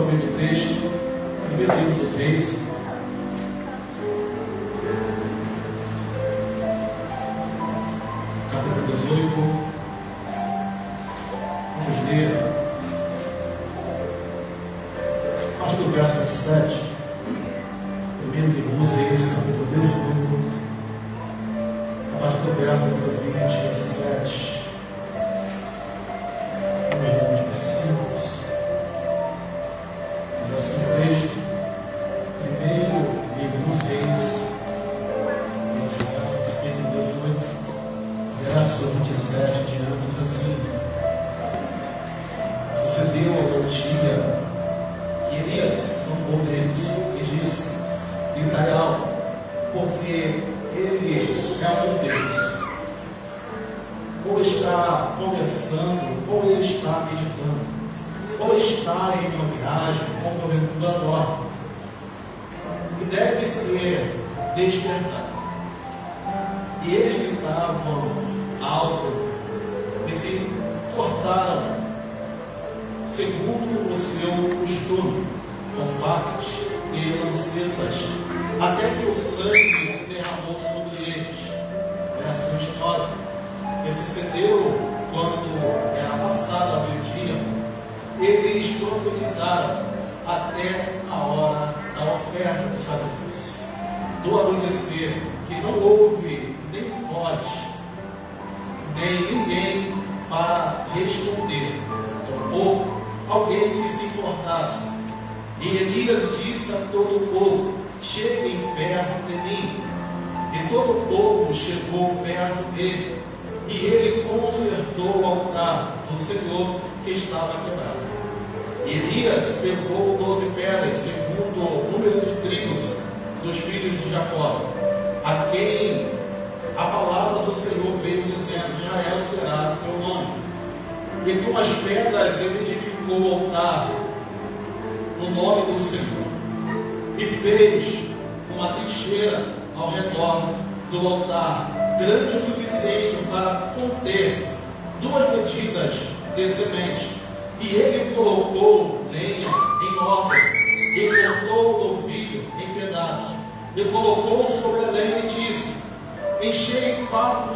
também do texto, primeiro livro dos Reis, capítulo 18. Vamos ler a partir do verso 27. Primeiro livro dos Reis, capítulo 18, a partir do verso 27. E eles gritavam alto e se cortaram, segundo o seu costume, com facas e lancetas, até que o sangue se derramou sobre eles. Verso 29. E sucedeu quando era passado a meio-dia, eles profetizaram até a hora da oferta do sacrifício. Do anoitecer, que não houve nem voz, nem ninguém para responder, tampouco alguém que se importasse. E Elias disse a todo o povo: cheguem perto de mim. E todo o povo chegou perto dele, e ele consertou o altar do Senhor que estava quebrado. E Elias pegou 12 pedras, segundo o número de tribos dos filhos de Jacó, a quem a palavra do Senhor veio dizendo: Israel será teu nome. E com as pedras ele edificou o altar no nome do Senhor, e fez uma trincheira ao redor do altar, grande o suficiente para conter 2 medidas de semente. E ele colocou lenha em ordem, e cortou o novilho em pedaços, e colocou sobre a lenha e disse: enchei 4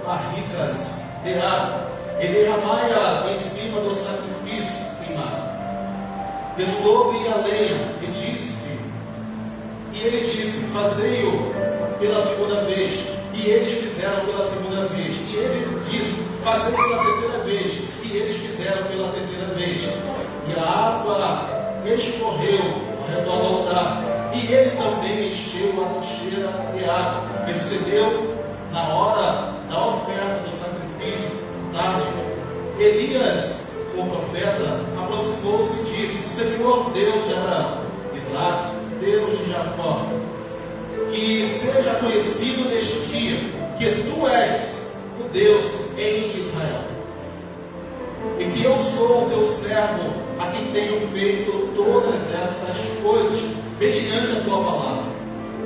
barricas de água, e derramai-a em cima do sacrifício queimado, e sobre a lenha, e ele disse: fazei-o pela segunda vez. E eles fizeram pela segunda vez. E ele disse: fazei pela terceira vez. E eles fizeram pela terceira vez. E a água escorreu ao redor do altar, e ele também encheu a trincheira de água. E sucedeu na hora da oferta do sacrifício, tarde, Elias, o profeta, aproximou-se e disse: Senhor Deus de Abraão, Isaque, Deus de Jacó, que seja conhecido neste dia que tu és o Deus em Israel, e que eu sou o teu servo, a quem tenho feito todas essas coisas mediante a tua palavra.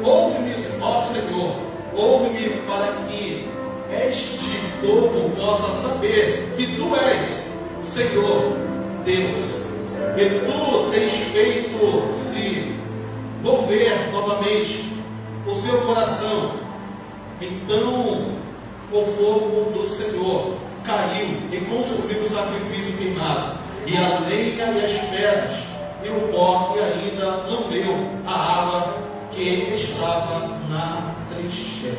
Ouve-me, ó Senhor, ouve-me, para que este povo possa saber que tu és Senhor Deus, e tu tens feito se volver novamente o seu coração. Então o fogo do Senhor caiu e consumiu o sacrifício queimado, e a lenha e as pedras, e o pó, e ainda lambeu a água que estava na trincheira.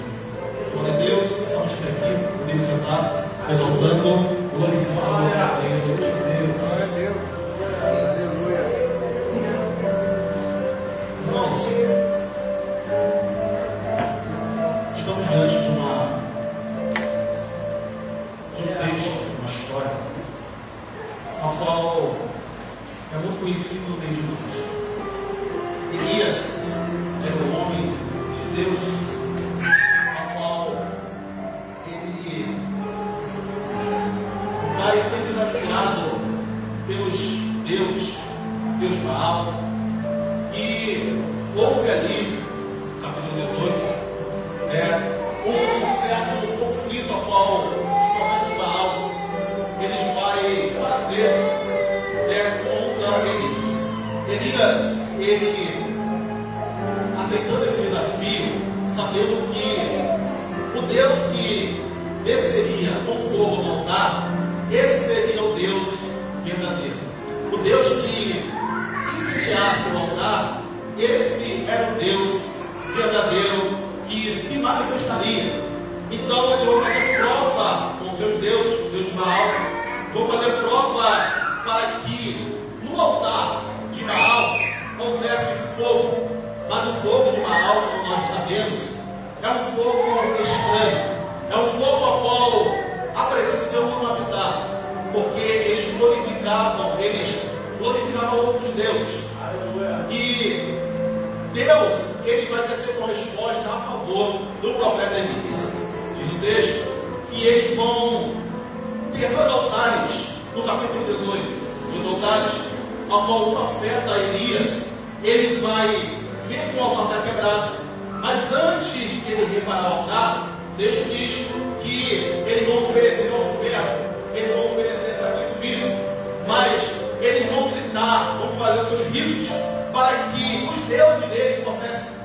Glória a Deus. Vamos até aqui, podemos sentar, exaltando, glorificando o reino de Deus. Glória a Deus. Aleluia. Irmãos, estamos diante de um texto, uma história, a qual é muito conhecido no meio de nós. Elias era um homem de Deus, a qual ele vai ser desafiado pelos deuses, Deus Baal, e houve ali, capítulo 18, um certo conflito a qual os profetas de Baal eles vai fazer contra Elias. Elias, ele aceitando esse desafio, sabendo que o Deus que desceria com fogo no altar, esse seria o Deus verdadeiro. O Deus que incendiasse o altar, esse era o Deus verdadeiro que se manifestaria. Então ele vai fazer prova com seus deuses, Deus Baal, vão fazer prova para que no altar de Baal houvesse fogo. Mas o fogo de Baal, como nós sabemos, é um fogo estranho, é um fogo ao qual a presença de Deus não habitava, porque eles glorificavam outros deuses. E Deus, ele vai descer com resposta a favor do profeta Elias. Diz o texto que eles vão ter dois altares, no capítulo 18, dois altares, ao qual o profeta Elias, ele vai ver que o altar está quebrado, mas antes de ele reparar o altar, Deus diz que eles vão oferecer oferta, eles vão oferecer sacrifício, mas eles vão gritar, vão fazer seus ritos, para que os deuses dele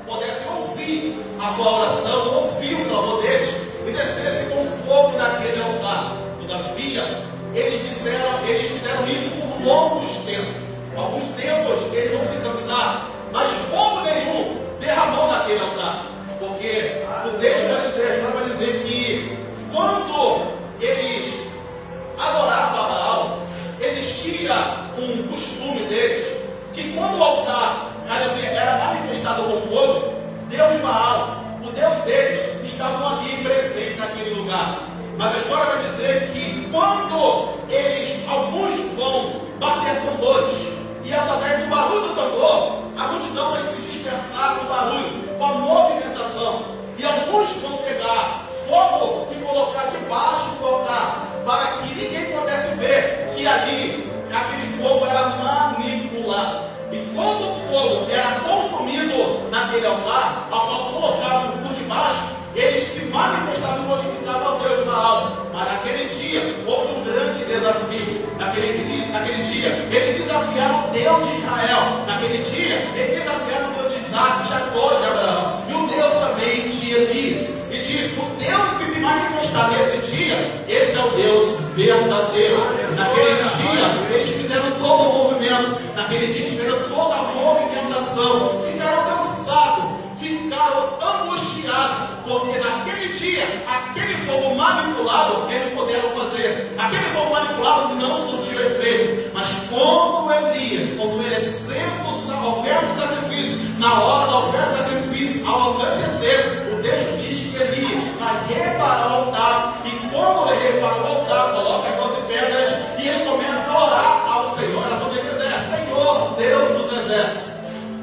pudessem ouvir a sua oração, ouvir o clamor deles e descessem com fogo naquele altar. Todavia, eles fizeram isso por longos tempos. Alguns tempos eles vão se cansar, mas fogo nenhum derramou naquele altar, porque o texto vai dizer que quando eles adoravam a Baal, existia um costume deles, que quando o altar era manifestado com fogo, Deus de Baal, o Deus deles, estavam ali presentes naquele lugar. Mas a história vai dizer que quando alguns vão bater tambores, e através do barulho do tambor, a multidão vai se dispersar com o barulho, com a movimentação. E alguns vão pegar fogo e colocar debaixo do altar, para que ninguém pudesse ver que ali, aquele fogo era manipulado. E quando o fogo era consumido naquele altar, ao qual colocavam por debaixo, eles se manifestavam e glorificavam ao Deus de Baal. Mas naquele dia, houve um grande desafio. Naquele dia, eles desafiaram o Deus de Israel. Naquele dia, eles desafiaram o Deus de Isaac, de Jacó, de Abraão. E o Deus também de Elias. E diz: o Deus que se manifestar nesse dia, esse é o Deus verdadeiro. Naquele dia, eles fizeram todo o movimento. Naquele dia, eles fizeram toda a movimentação. Ficaram cansados, ficaram angustiados, porque naquele dia, aquele fogo manipulado, eles puderam fazer. Aquele fogo manipulado não surtiu efeito. Mas como Elias, oferecendo oferta de sacrifício, na hora da oferta de sacrifício, ao amanhecer, o texto diz que Elias vai reparar o altar, e quando ele repara o altar, coloca as 12 pedras, e ele começa a orar ao Senhor. A oração dele é: Senhor, Deus dos exércitos,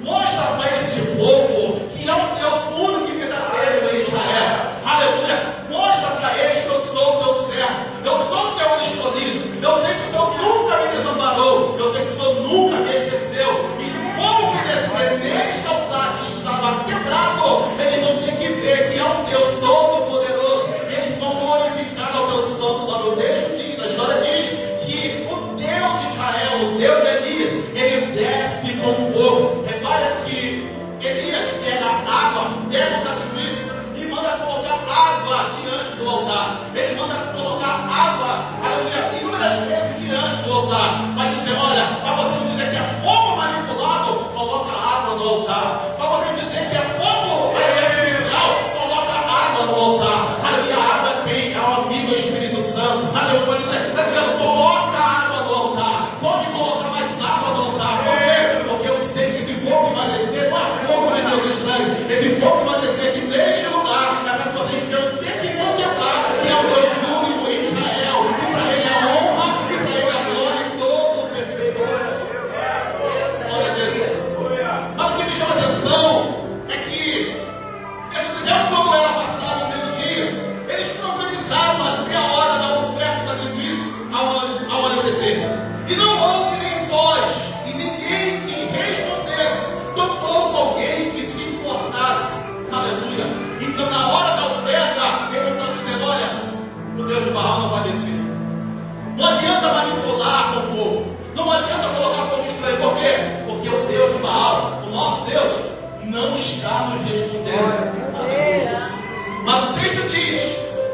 mostra para este povo que é um Deus único e verdadeiro em Israel. Aleluia. Mostra para eles que eu sou o teu servo, eu sou o teu escolhido, eu sei que o Senhor nunca me desamparou, eu sei que o Senhor nunca me esqueceu. E o fogo que descer neste altar que estava quebrado, eles vão ter que ver que é um Deus todo-poderoso, eles vão glorificar o teu santo nome. O texto diz, a história diz que o Deus de Israel, o Deus de Elias, ele desce com fogo. Repara que Elias pega água, pega o sacrifício e manda colocar água diante do altar. Ele manda colocar água, aleluia, inúmeras vezes diante do altar. Vai dizer: olha, para você não dizer que é fogo manipulado, coloca água no altar. Para você dizer que é fogo artificial, coloca água no altar. Aleluia, a água tem, é o amigo Espírito Santo. Aleluia, pode dizer: está dizendo, coloca água no altar. Pode colocar mais água no altar. Por quê? Porque eu sei que esse fogo vai descer, não é fogo de Deus estranho. Esse fogo vai descer aqui neste lugar, é para que vocês tenham que contemplar que é o Deus único em Israel. E para ele a honra, e para ele a glória e todo o perfeito. Glória a Deus. Mas o que me chama a atenção é que esse tempo, quando era passado no meio-dia, eles profetizaram até a hora da oferta do sacrifício ao amanhecer. E não houve nem voz e ninguém que respondesse, tampouco alguém que se importasse. Aleluia. Então, na hora da oferta, ele está dizendo: olha, o Deus de Baal não vai descer. Não adianta manipular com fogo, não adianta colocar fogo estranho. Por quê? Porque o Deus de não está nos respondendo. Mas o texto diz: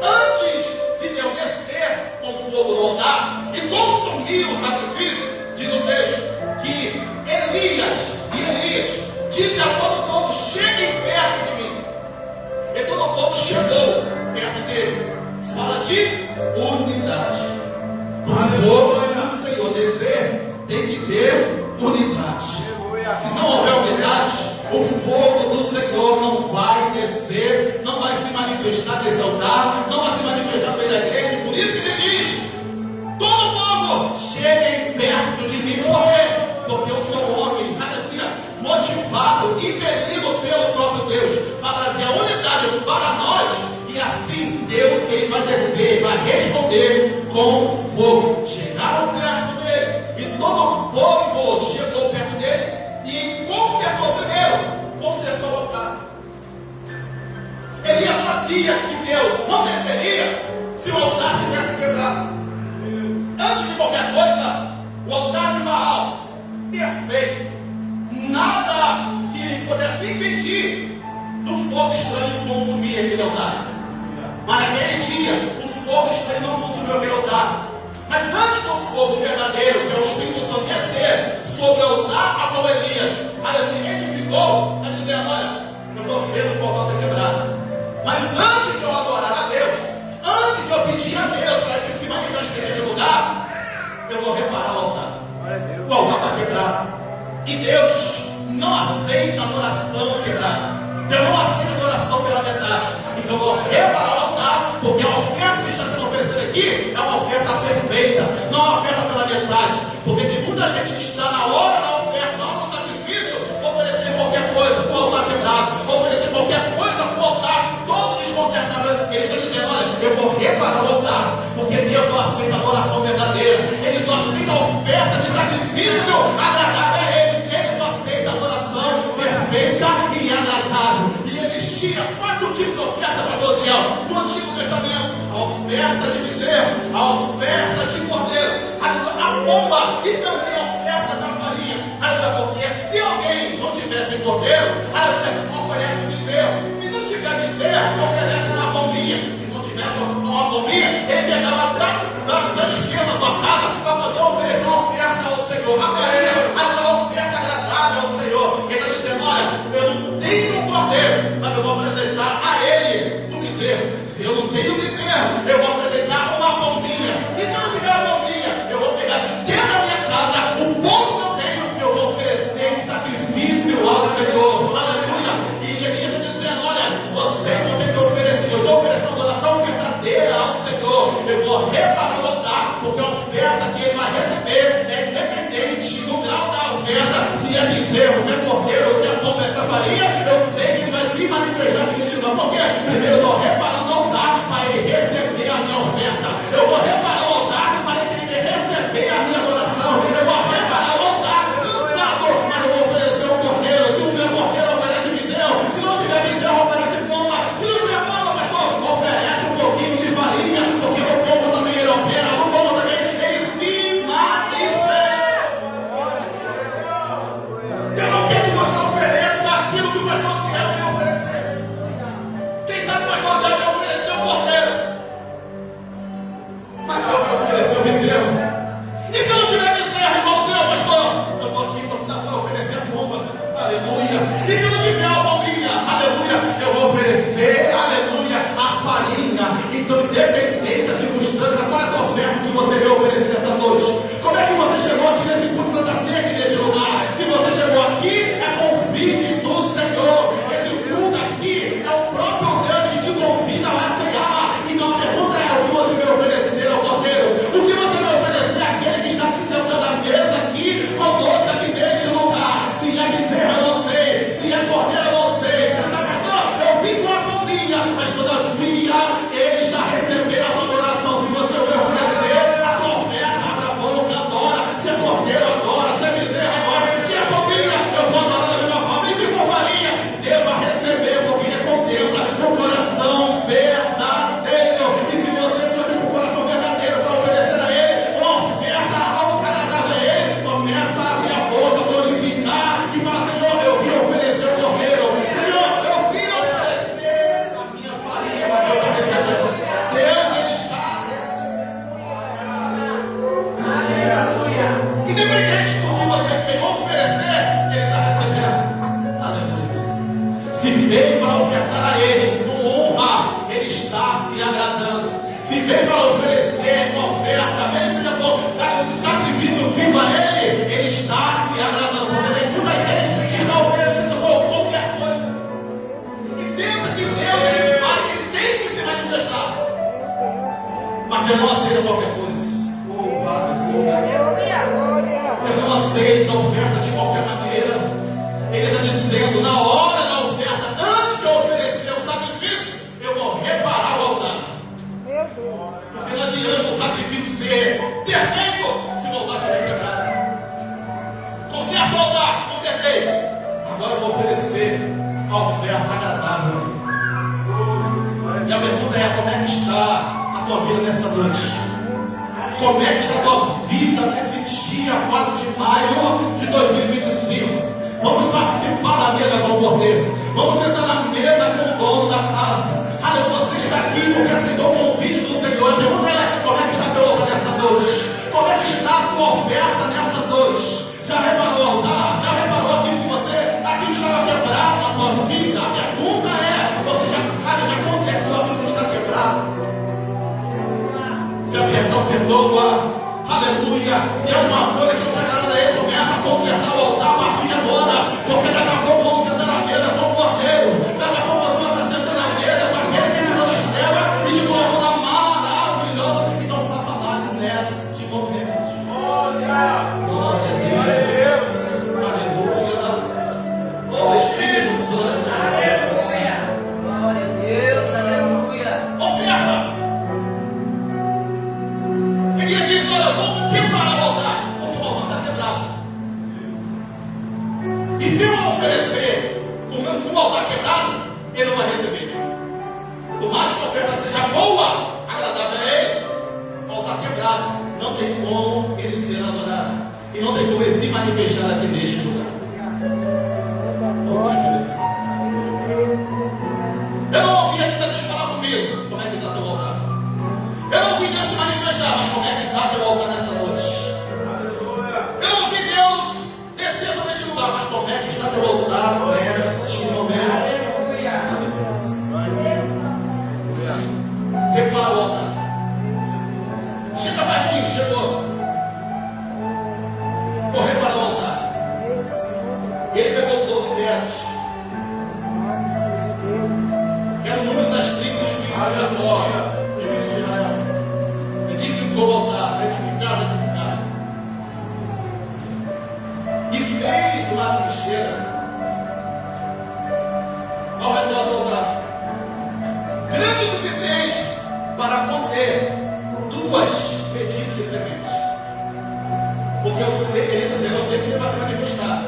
antes de Deus descer com fogo no altar e consumir o sacrifício, diz o texto que Elias disse a todo o povo: cheguem perto de mim. E todo o povo chegou perto dele. Fala de unidade. O fogo do Senhor descer tem que ter unidade. Se não houver unidade, o fogo do Senhor não vai descer, não vai se manifestar nesse altar, não vai se manifestar pela igreja. Por isso que ele diz: todo o povo, cheguem perto de mim. Por quê? Porque eu sou um homem, aleluia, motivado, impelido pelo próprio Deus para trazer a unidade para nós. E assim Deus, ele vai descer, vai responder com fogo. Chegaram perto dele e todo o povo chegou perto dele e consertou o altar. Elias sabia que Deus não desceria se o altar tivesse quebrado. Antes de qualquer coisa, o altar de Baal, perfeito, nada que pudesse impedir do fogo estranho consumir aquele altar. Mas naquele dia, o fogo estranho não consumiu aquele altar. Mas antes do fogo verdadeiro, que é o Espírito Santo, descer sobre o altar, a qual Elias, ele ficou a dizer: olha, eu estou vendo que o altar está quebrado. Mas antes de eu adorar a Deus, antes de eu pedir a Deus para que se manifeste neste lugar, eu vou reparar o altar. O altar está quebrado. E Deus não aceita adoração quebrada. Deus não aceita adoração pela metade. Então eu vou reparar o altar, porque a oferta que está sendo oferecida aqui é uma oferta perfeita, não é uma oferta pela metade. Porque tem muita gente que está na hora da oferta, na hora do sacrifício, oferecer qualquer coisa para o altar quebrado, oferecer qualquer coisa para o altar todo desconcertado. Ele está dizendo: olha, eu vou reparar o altar, porque Deus não aceita adoração verdadeira, Ele só aceita a oferta de sacrifício agradável a Ele só aceita a adoração perfeita e agradável. E existia 4 tipos de oferta para Josiel no Antigo Testamento: a oferta de bezerro, a oferta de cordeiro, a pomba e também a oferta da farinha. Porque se alguém não tivesse cordeiro, oferece bezerro. Se não tiver bezerro, oferece uma pombinha. Se não tivesse uma pombinha, ele pegava da esquerda da tua casa para poder oferecer uma oferta ao Senhor. A farinha, a oferta agradável ao Senhor. Ele está dizendo: olha, eu não tenho um cordeiro, mas eu vou apresentar a ele o bezerro. Se eu não tenho bezerro, eu vou apresentar uma pombinha. E se eu não tiver a pombinha, eu vou pegar de dentro da minha casa o pouco que eu tenho, eu vou oferecer em sacrifício ao Senhor. Aleluia. E ele está dizendo: olha, vocês vão ter que oferecer. Eu estou oferecendo oração verdadeira ao Senhor. Eu vou reparar o altar, porque a oferta que ele vai receber é independente do grau da oferta. Se é bezerro, se é cordeiro, se é pomba, essa farinha, eu sei que ele vai se manifestar neste lugar. Porque primeiro eu estou reparando o altar para ele receber a minha oferta. Eu vou reparar o altar para ele receber a minha adoração. Eu vou reparar o altar cansado, mas eu vou oferecer o cordeiro. Se não tiver cordeiro, oferece bezerro. Se não tiver bezerro, oferece pomba. Se não tiver pomba, pastor, oferece um pouquinho de farinha, porque o povo também ele opera, o povo também ele se manifesta. Eu não quero que você ofereça aquilo que o pastor Ciel quer oferecer. Quem sabe o pastor Ciel quer oferecer o cordeiro, mas eu vou oferecer o bezerro. E se eu não tiver bezerro, irmão Senhor, pastor, eu estou aqui, você está para oferecer a pomba. Aleluia. E se não tiver a pombinha, aleluia, eu vou oferecer, aleluia, a farinha. Então, independente da circunstância, qual é a oferta que você vai oferecer essa noite? Como é que você chegou aqui nesse culto de Santa Ceia, aqui neste lugar? Se você chegou aqui, é convite do Senhor. Esse culto aqui é o próprio Deus que te convida a cear. Então a pergunta é: o que você vai oferecer ao cordeiro? O que você vai oferecer àquele que está aqui sentado à mesa aqui, conosco aqui neste lugar? Se é bezerro, eu não sei. Se é cordeiro, eu não sei. Pastor, eu vim com a pombinha, mas todavia ele está recebendo a adoração vem para oferecer uma oferta, mesmo que seja bom, o sacrifício vivo a Ele, Ele está se agradando. Porque tem muita gente que está oferecendo qualquer coisa. E pensa que Deus, Ele tem que se manifestar. Mas Deus não aceita qualquer coisa. Deus não aceita a oferta de qualquer maneira. Ele está dizendo, na hora da oferta, antes de eu oferecer o sacrifício, eu vou reparar o altar. Porque não adianta o sacrifício ser perfeito se o altar estiver quebrado. Conserta o altar, consertei. Agora eu vou oferecer a oferta agradável. E a pergunta é, como é que está a tua vida nessa noite? Como é que está a tua vida nesse dia 4 de maio de 2025? Vamos participar da mesa com o Cordeiro. Vamos sentar na mesa com o dono da casa. Aleluia, você está aqui porque aceitou o convite do Senhor. A pergunta é, como é que está a tua obra nessa noite? Como é que está a tua oferta nessa noite? Já reparou o altar? Já reparou aquilo que aquilo estava quebrado na tua vida? A pergunta é, você já consertou aquilo que está quebrado? Se é perdão, perdoa. Aleluia. Se é uma coisa que está agradando a Ele, começa a consertar o altar a partir de agora. Porque daqui a pouco vamos sentar na mesa com o Cordeiro. Daqui a pouco você vai estar sentando na mesa com aquele que tirou das trevas e te colocou na maravilhosa. Então faça análise nesse momento. Glória a Deus. Aleluia. Oh Espírito Santo. Aleluia. Glória a Deus. Aleluia. Oferta. Ele diz, olha, eu vou reparar o altar, porque o altar está quebrado. E se eu oferecer com o altar quebrado, ele não vai receber. Por mais que a oferta seja boa, agradável a ele, o altar quebrado, não tem como ele ser adorado. E não tem como ele se manifestar aqui neste lugar. Eu não ouvi ainda Deus falar comigo. Como é que está teu altar? Eu não ouvi Deus se manifestar, mas como é que está teu altar nessa noite? Eu não ouvi Deus descer sobre este lugar, mas como é que está teu altar neste momento? Repara o altar. Chega mais aqui, chegou. Vou reparar o altar. Ele pegou 12 pedras. Que era o número das tribos dos filhos de Jacó, dos filhos de Israel. E edificou o altar, edificar. E fez uma trincheira ao redor do altar, grande o suficiente para conter 2 medidas de sementes. Porque eu sei que ele vai se manifestar.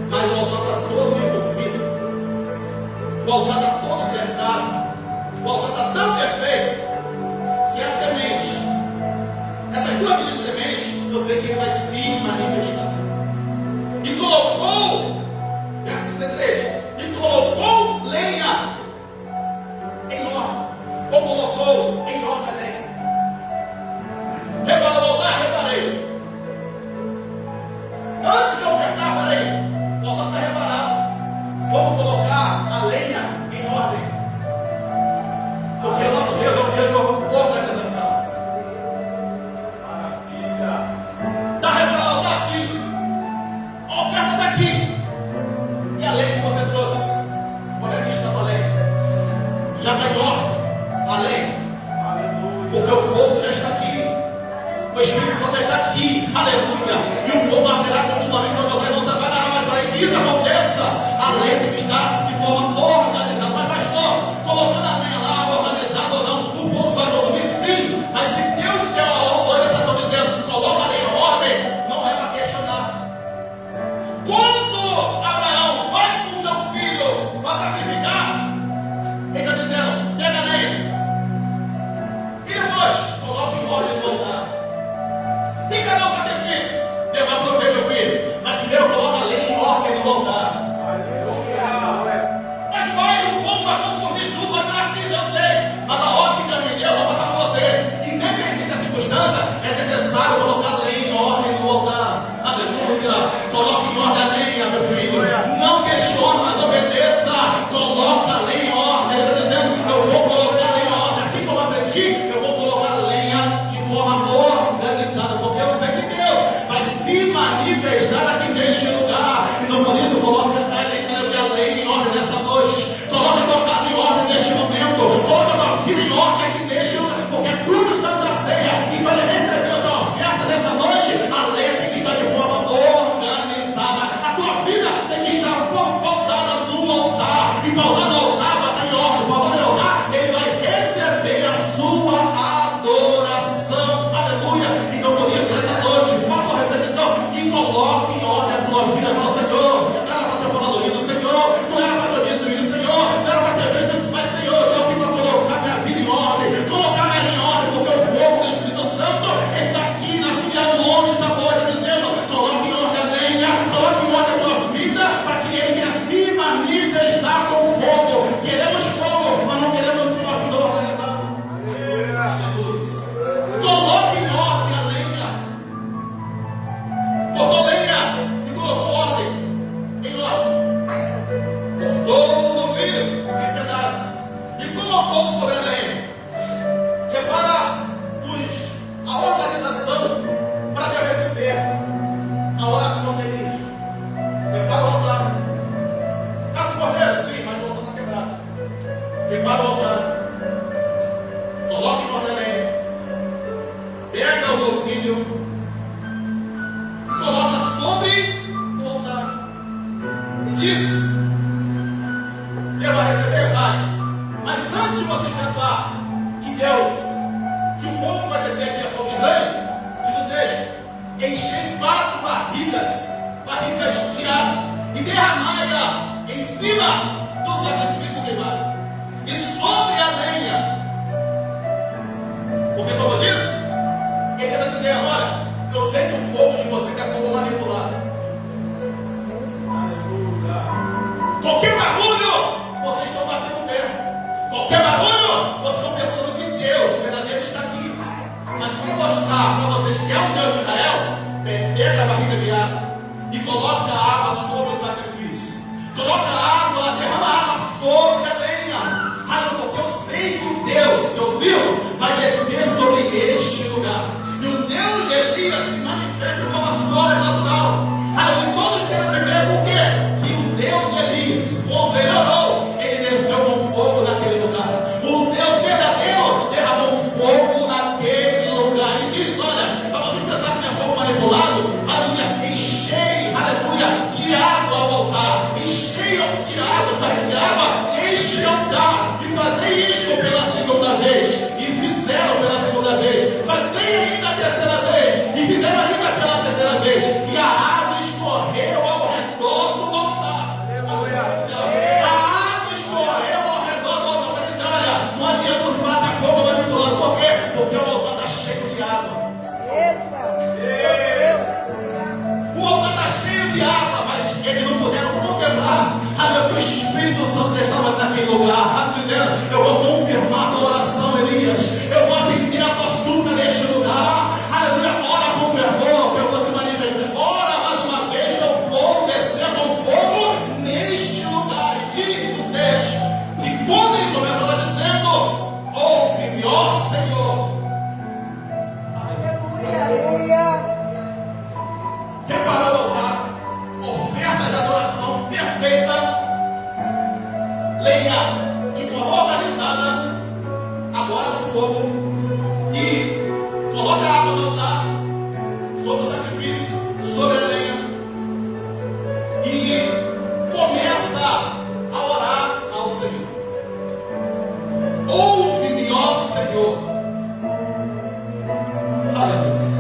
Mas o altar está todo envolvido. O altar está todo cercado. O altar está tão perfeito que a semente, essas 2 medidas de semente, eu sei que ele vai se manifestar. E colocou, verso 33, e colocou lenha em ordem, ou colocou em ordem a lenha. Reparou o altar? Reparei. Antes de ofertar, parei. O altar está reparado. Vamos colocar a lenha em ordem. Porque o nosso Deus é um Deus de organização. Está reparado o altar? Sim. A oferta está aqui. E a lenha que você trouxe? Como é que está a lenha? Já está em ordem a lenha. Porque o fogo já está aqui. O Espírito Santo está aqui. Aleluia. E o fogo arderá continuamente sobre o altar e não se apagará mais. Para que isso aconteça, a lenha tem que estar de forma organizada. Mas pastor, colocando a lenha lá, organizada ou não, o fogo vai consumir sim. Mas se Deus quer a orientação dizendo, coloca a lenha em ordem, não é para questionar. Quando Abraão vai com seu filho para sacrificar, ele está dizendo, pega a lenha. E depois, coloca em ordem do altar. E cadê o sacrifício? Deus vai prover meu filho. Mas primeiro coloca a lenha em ordem do altar. cima do sacrifício queimado e sobre a lenha. Porque, como eu disse, ele quer dizer agora: eu sei que o fogo de você é fogo manipulado. Qualquer barulho, vocês estão batendo o pé. Qualquer barulho, vocês estão pensando que Deus verdadeiro está aqui. Mas para mostrar para vocês que é o Deus de Israel, pega a barriga de água e coloca a água sobre o sacrifício. Coloca a água, derrama a água sobre a lenha. Porque eu sei que o Deus que eu vivo vai descer sobre este lugar. E o Deus de Elias se manifesta de forma sobrenatural. E todos querem primeiro o quê? Que o Deus de Elias, quando ele orou, ele desceu com fogo naquele lugar. O Deus verdadeiro derramou fogo naquele lugar. E diz: olha, para você pensar que não é fogo manipulado, aleluia, enchei, aleluia, de água ao altar. Enchei de água este altar. E fazei isto pela segunda vez. E fizeram pela segunda vez. Fazei ainda a terceira vez. E fizeram ainda pela terceira vez. E a água escorreu ao redor do altar. A água escorreu ao redor do altar. Mas olha, não adianta os mata-fogo manipulando. Por quê? Porque o altar está cheio de água. O altar está cheio de água, mas eles não puderam contemplar. O Espírito Santo estava naquele lugar. Está dizendo: eu vou confirmar a tua oração, Elias. Eu vou abrir a tua súplica neste lugar. Aleluia, ora com fervor, eu vou se manifestar. Ora mais uma vez, eu vou descer com fogo neste lugar. E diz o texto que quando ele começa lá dizendo: ouve-me, ó Senhor. Aleluia. Preparou o altar, oferta de adoração perfeita, lenha de forma organizada, agora no fogo, e coloca a água no altar, sobre o sacrifício, sobre a lenha, e começa a orar ao Senhor. Ouve-me, ó Senhor. Aleluia.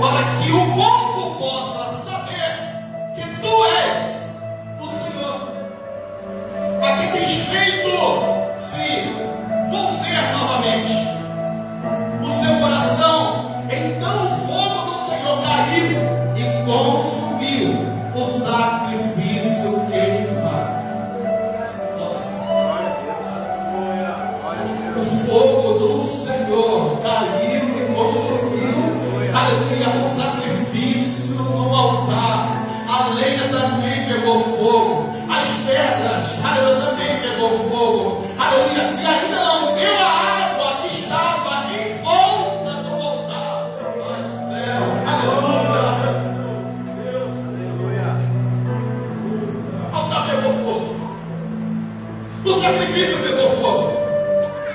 Para que o povo possa saber que tu és o Senhor. Para que tens feito se volver novamente o seu coração. Então o fogo do Senhor caiu e consumiu o sacrifício queimado. O fogo do Senhor caiu e consumiu, aleluia, o sacrifício no altar. A lenha também pegou fogo, as pedras, aleluia, também pegou fogo, aleluia, e ainda não deu a água que estava em volta do altar. Pai do céu, aleluia. O altar pegou fogo, o sacrifício pegou fogo.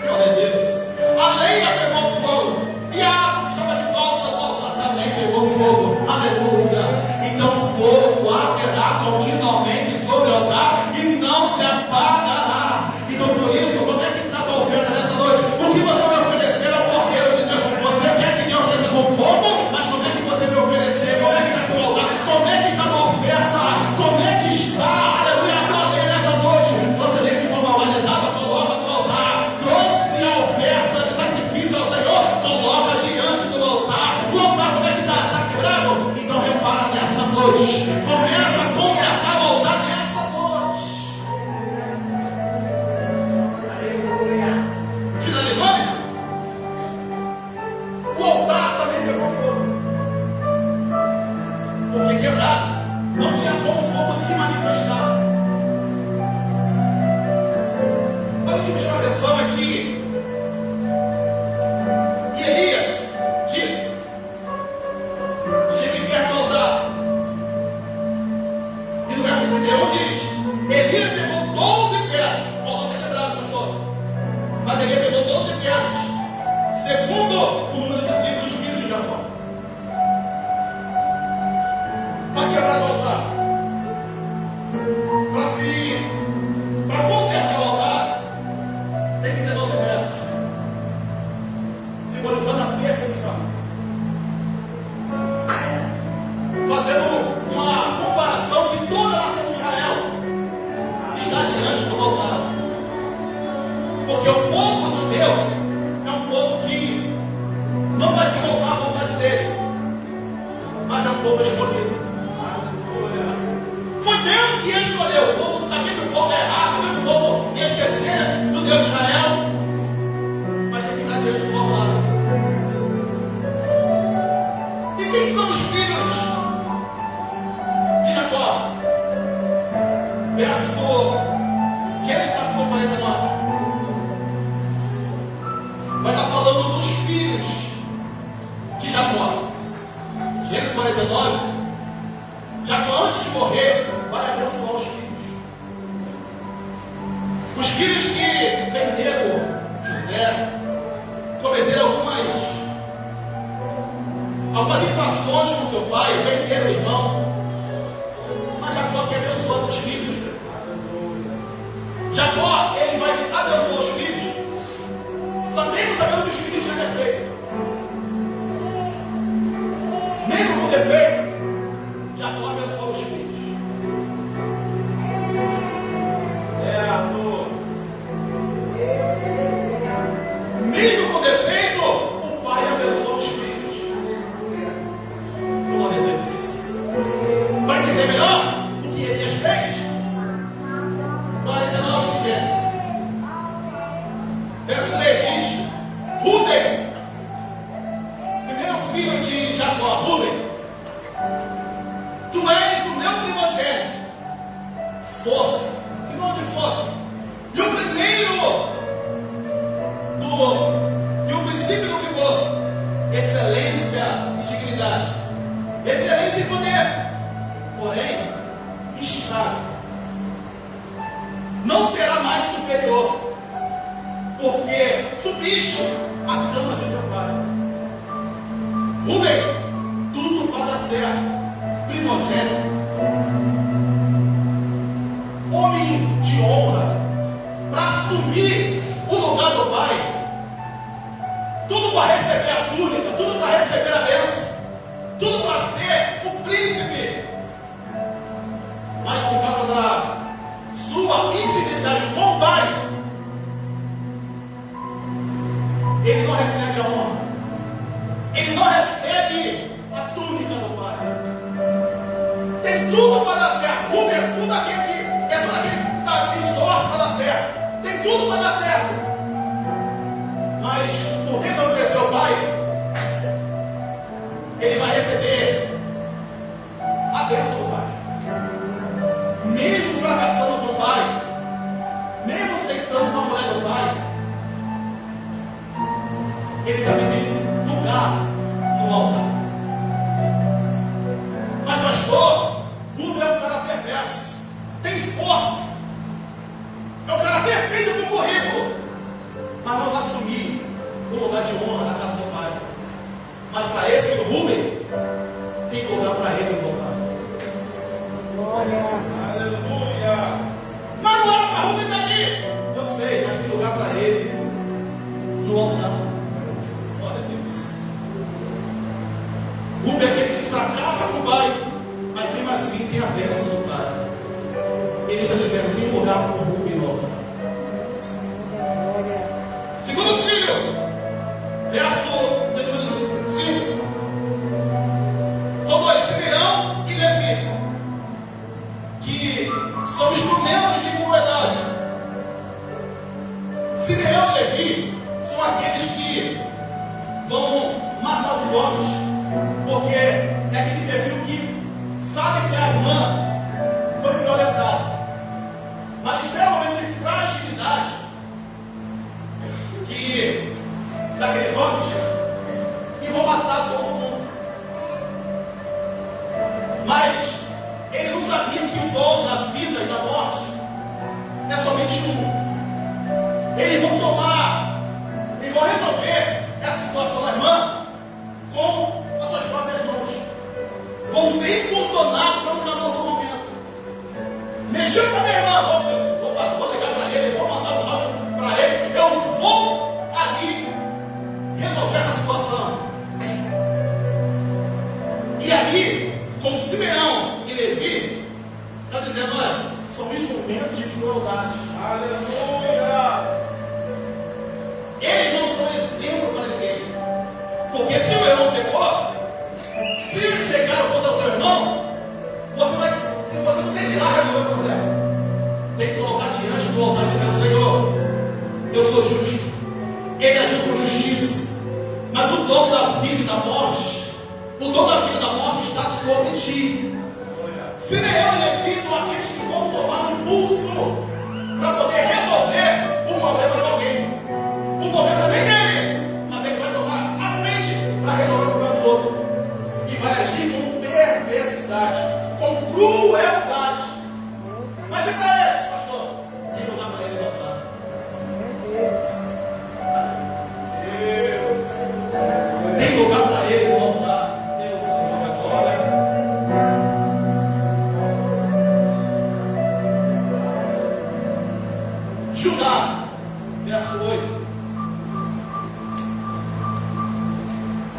Glória a Deus. A lenha pegou fogo e a água que estava de volta do altar também pegou fogo. Aleluia. Então fogo haverá continuamente sobre o altar e não se apagará. Então por isso, como é que está a tua oferta nessa noite? O que você vai oferecer ao Cordeiro de Deus? Você quer que Deus desça com fogo? Mas como é que você vai oferecer? Como é que está teu altar? Como é que está a tua oferta? Como é que está, aleluia, a tua lei nessa noite? Você lê de forma organizada, coloca no altar. Trouxe a oferta de sacrifício ao Senhor, coloca diante do altar. O altar como é que está? Está quebrado? Então repara nessa noite. Começa a consertar o altar nessa noite. Quem são os filhos de Jacó? Verso Gênesis capítulo 49. Vai estar falando dos filhos de Jacó. Gênesis 49. Jacó, antes de morrer, vai abençoar os filhos. Os filhos que venderam José, cometeram algumas infrações com seu pai, venderam o irmão. Mas Jacó quer abençoar os filhos. Jacó, ele vai abençoar os filhos, sabendo que os filhos têm defeito. Mesmo com defeito, Jacó abençoa os filhos. Mesmo com defeito, o pai abençoa os filhos. Glória a Deus. Para entender melhor o que Elias fez, 49 de Gênesis. Verso 3 diz: Rúben, primeiro filho de Jacó, Rúben, tu és o meu primogênito, força, sinônimo de força, e o primeiro e o princípio do vigor, excelência e dignidade, excelência e poder, porém estável, não será mais superior, porque subiste a cama de teu pai. Rubem, tudo para dar certo, primogênito, homem de honra, para assumir o lugar do pai. Tudo para receber a túnica, tudo para receber a bênção, tudo para ser o príncipe. Mas por causa da sua infidelidade com o pai, ele não recebe a honra, ele não recebe a túnica do pai. Tem tudo para dar certo. Rubem é tudo aquele que tem sorte para dar certo. Tem tudo para dar certo. Mas por desobedecer ao pai, ele vai receber a bênção do pai. Mesmo fracassando com o pai, mesmo se deitando com a mulher do pai, ele também tem lugar no altar. Mas pastor, Rubem é um cara perverso, tem força, é um cara perfeito para o currículo, mas não vai assumir o lugar de honra na casa do pai. Mas para esse Rubem, tem lugar para ele no altar. Glória. Aleluia! Mas não era para Rubem estar ali. Eu sei, mas tem lugar para ele no altar. Glória a Deus. Rubem é aquele que fracassa com o pai, mas mesmo assim tem a bênção do pai. Ele está dizendo: tem lugar para o Rubem no altar. Glória. Segundo filho, verso de número 5. São dois, Simeão e Levi, que são instrumentos de igualdade. Simeão e Levi são aqueles que vão matar os homens, porque é aquele perfil que sabe que a irmã foi violentada, mas espera um momento de fragilidade que daqueles homens e vão matar todo mundo. Mas ele não sabia que o dom da vida e da morte é somente um. Eles vão resolver essa situação da irmã com as suas próprias mãos. Vão ser impulsionados pelo calor do momento. Mexeu com a minha irmã, vou ligar para ele, vou mandar um salve para ele, eu vou ali resolver essa situação. E ali, com Simeão e Levi, está dizendo: olha, são instrumentos de crueldade. Aleluia! Eles não são exemplo para ninguém. Porque se o irmão pegou, se chegaram contra o teu irmão, você não tem que ir lá resolver o problema. Tem que colocar diante do altar e dizer: Senhor, eu sou justo. Ele agiu com justiça. Mas o dom da vida e da morte, O dom da vida e da morte está sobre ti. Simeão e Levi são aqueles que vão tomar um pulso para poder resolver o problema de alguém. O problema nem dele, mas ele vai tomar a frente para resolver o problema do outro. E vai agir com perversidade, com crueldade. Mas e para esse, pastor? Tem que olhar para ele e levantar. Meu Deus. Tem que olhar para ele e levantar. Deus, Senhor, agora. Judá, verso 8.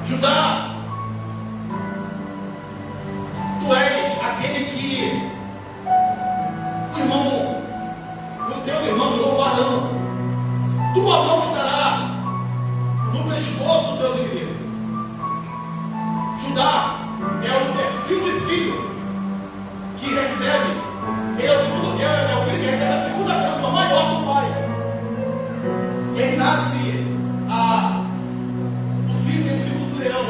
Judá, tu és aquele que o irmão, o teu irmão louvarão. Tua mão estará no pescoço dos teus inimigos. Judá é o perfil do filho que recebe, ele é o filho que recebe a segunda bênção maior do pai. Quem nasce o filho tem o símbolo do leão,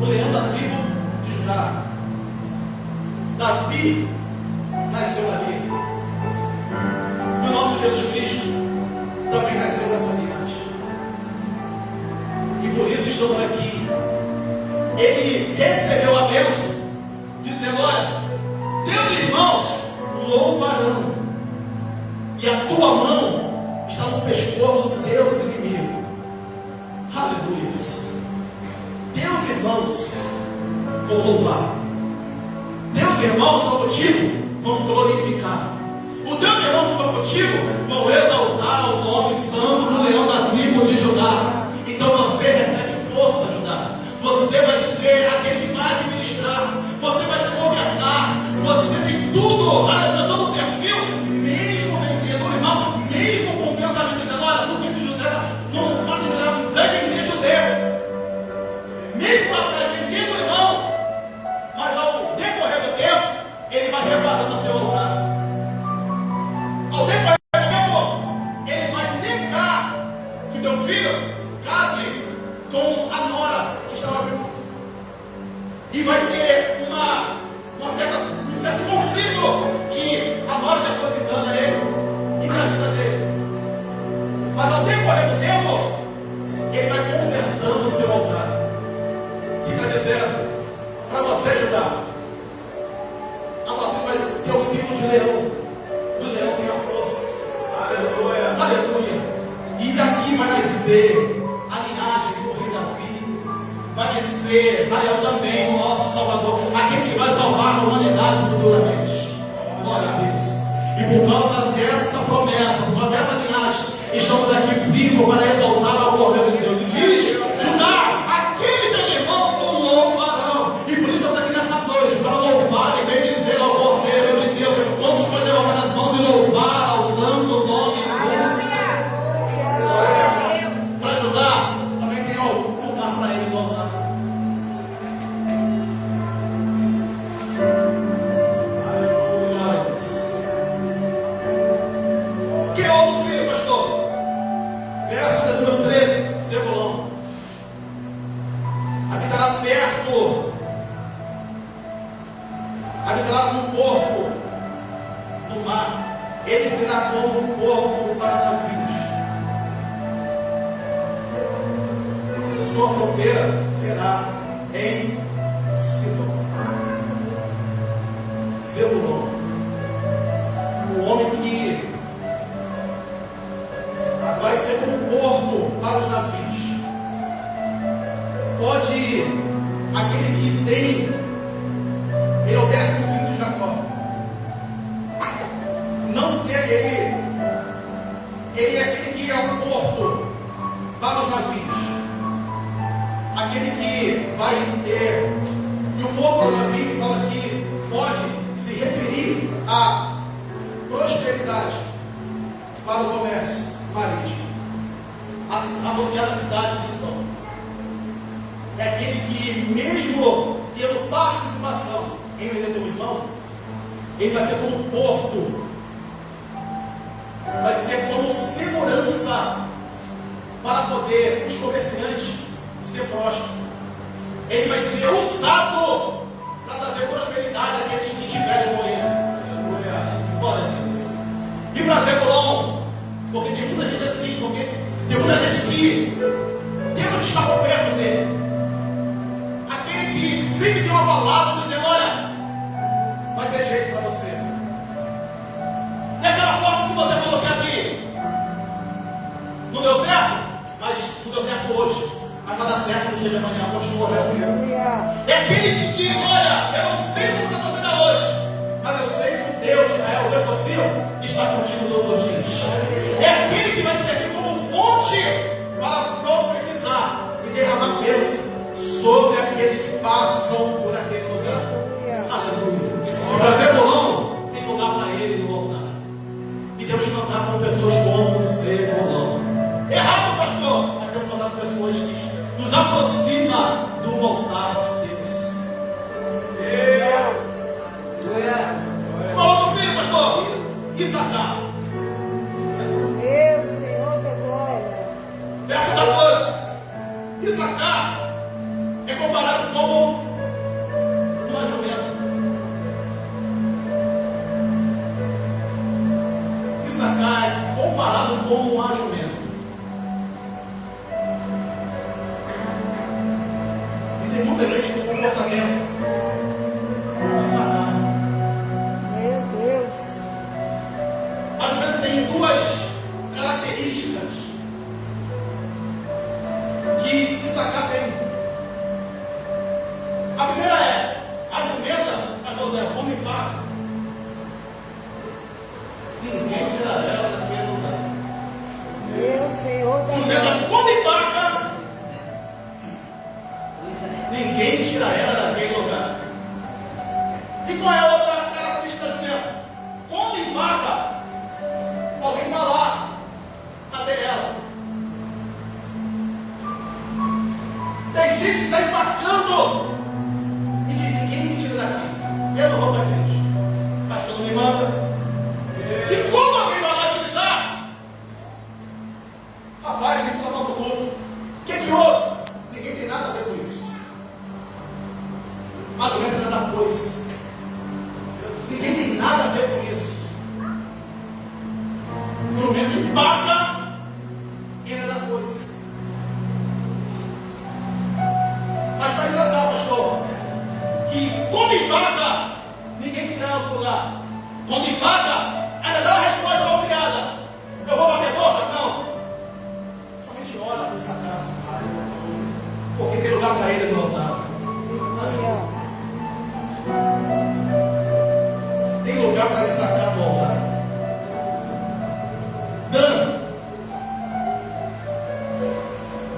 o leão da tribo de Judá. Davi nasceu ali. E o nosso Jesus Cristo também nasceu nessa linhagem. E por isso estamos aqui. Ele recebeu a bênção, dizendo: olha, teus irmãos louvarão, e a tua mão está no pescoço dos teus inimigos. Aleluia. Teus irmãos vão louvar. Teus irmãos estão contigo, vão glorificar. Os teus irmãos que estão contigo vão exaltar o nome santo do leão da tribo de Judá. Então você recebe força, Judá. Você vai ser aquele que vai administrar. Você vai governar. Você tem tudo, todo o perfil, mesmo vendendo o irmão, mesmo com o pensamento dizendo: olha, tu vem de José, não pode José, vai vender José. Mesmo até vendendo o irmão, mas ao decorrer do tempo, ele vai reparando o teu altar. Ao decorrer do tempo, ele vai negar que teu filho case com a nora que estava viva. E vai ter um certo conflito que a nora depois engana ele e na vida dele. Mas ao decorrer do tempo, ele vai consertando o seu altar. Fica dizendo para você, Judá, agora tu vai ter o símbolo de leão. Do leão tem a força. Aleluia. Aleluia. E daqui vai nascer a linhagem do rei Davi. Vai nascer Ariel também, o nosso Salvador, aquele que vai salvar a humanidade futuramente. Glória a Deus. E por causa dessa promessa, por causa dessa linhagem, estamos aqui vivos para exaltar ao Cordeiro de Deus. E diz: Judá, aquele teu irmão o louvarão. E por isso estamos aqui nessa noite, para louvar e bendizer ao Cordeiro de Deus. Vamos poder levantar as mãos e louvar ao santo nome de Deus. Para ajudar, também tem um lugar para ele louvar. Glória a Deus. Que outro filho, pastor? Verso de número 13, Zebulon. Habitará perto, habitará no porto do mar. Ele será como um porto para navios. Sua fronteira será em Sidom. Zebulon, o homem que vai ser um porto para os navios. Pode, aquele que tem, ele é o 10º filho de Jacó. Não ter ele é aquele que é um porto para os navios. Aquele que vai ter, e o porto para os navios fala que pode se referir à prosperidade para o comércio marítimo, associado à cidade de Sidom. É aquele que, mesmo tendo participação em vender teu irmão, ele vai ser como um porto, vai ser como segurança para poder os comerciantes ser prósperos. Ele vai ser usado sempre tem uma palavra dizendo: olha, vai ter jeito para você. E aquela porta que você falou que aqui não deu certo, mas não deu certo hoje, mas vai dar certo no dia de amanhã. Continua orando. Aleluia. É aquele que diz: olha, eu não sei como está a tua vida hoje, mas eu sei que o Deus de Israel, o Deus do Senhor, está contigo todos os dias. É aquele que vai servir como fonte para profetizar e derramar bênção sobre aqueles que passam por aquele lugar. Aleluia. Para Zebulão, tem lugar para ele no altar. E temos que contar com pessoas como Zebulão. Errado, pastor, mas temos que contar com pessoas que nos aproximam do altar de Deus. Qual é o filho, pastor? Isacar. Meu Senhor da glória. Verso 14. Isacar é comparado como uma jumenta. Isacar é comparado como uma jumenta. E tem muita gente com comportamento de Isacar. Meu Deus. A jumenta tem duas características que Isacar tem. A primeira é: a jumenta, a José, come paga. Ninguém tira ela daquele lugar. Meu Senhor da Jumenta glória. come paga. Ninguém tira ela daquele lugar. E qual é a outra característica da jumenta? Come paga. Alguém falar, até ela. Tem gente que está empacando e ninguém me tira daqui. Eu não vou para a igreja. Pastor não me manda. E quando alguém vai lá visitar, rapaz, isso está faltando tudo. O que houve? Ninguém tem nada a ver com isso. Mas o resto é da coisa. Ninguém tem nada a ver com isso. Jumento empaca e ainda dá coisa. Mas vai sacar, pastor, que quando empaca, ninguém tira ela do lugar. Quando empaca, ainda dá uma resposta mal criada. Eu vou bater boca? Não. Somente ora para sacar. Porque tem lugar para ele no altar. Aleluia. Tem lugar para ele sacar no altar.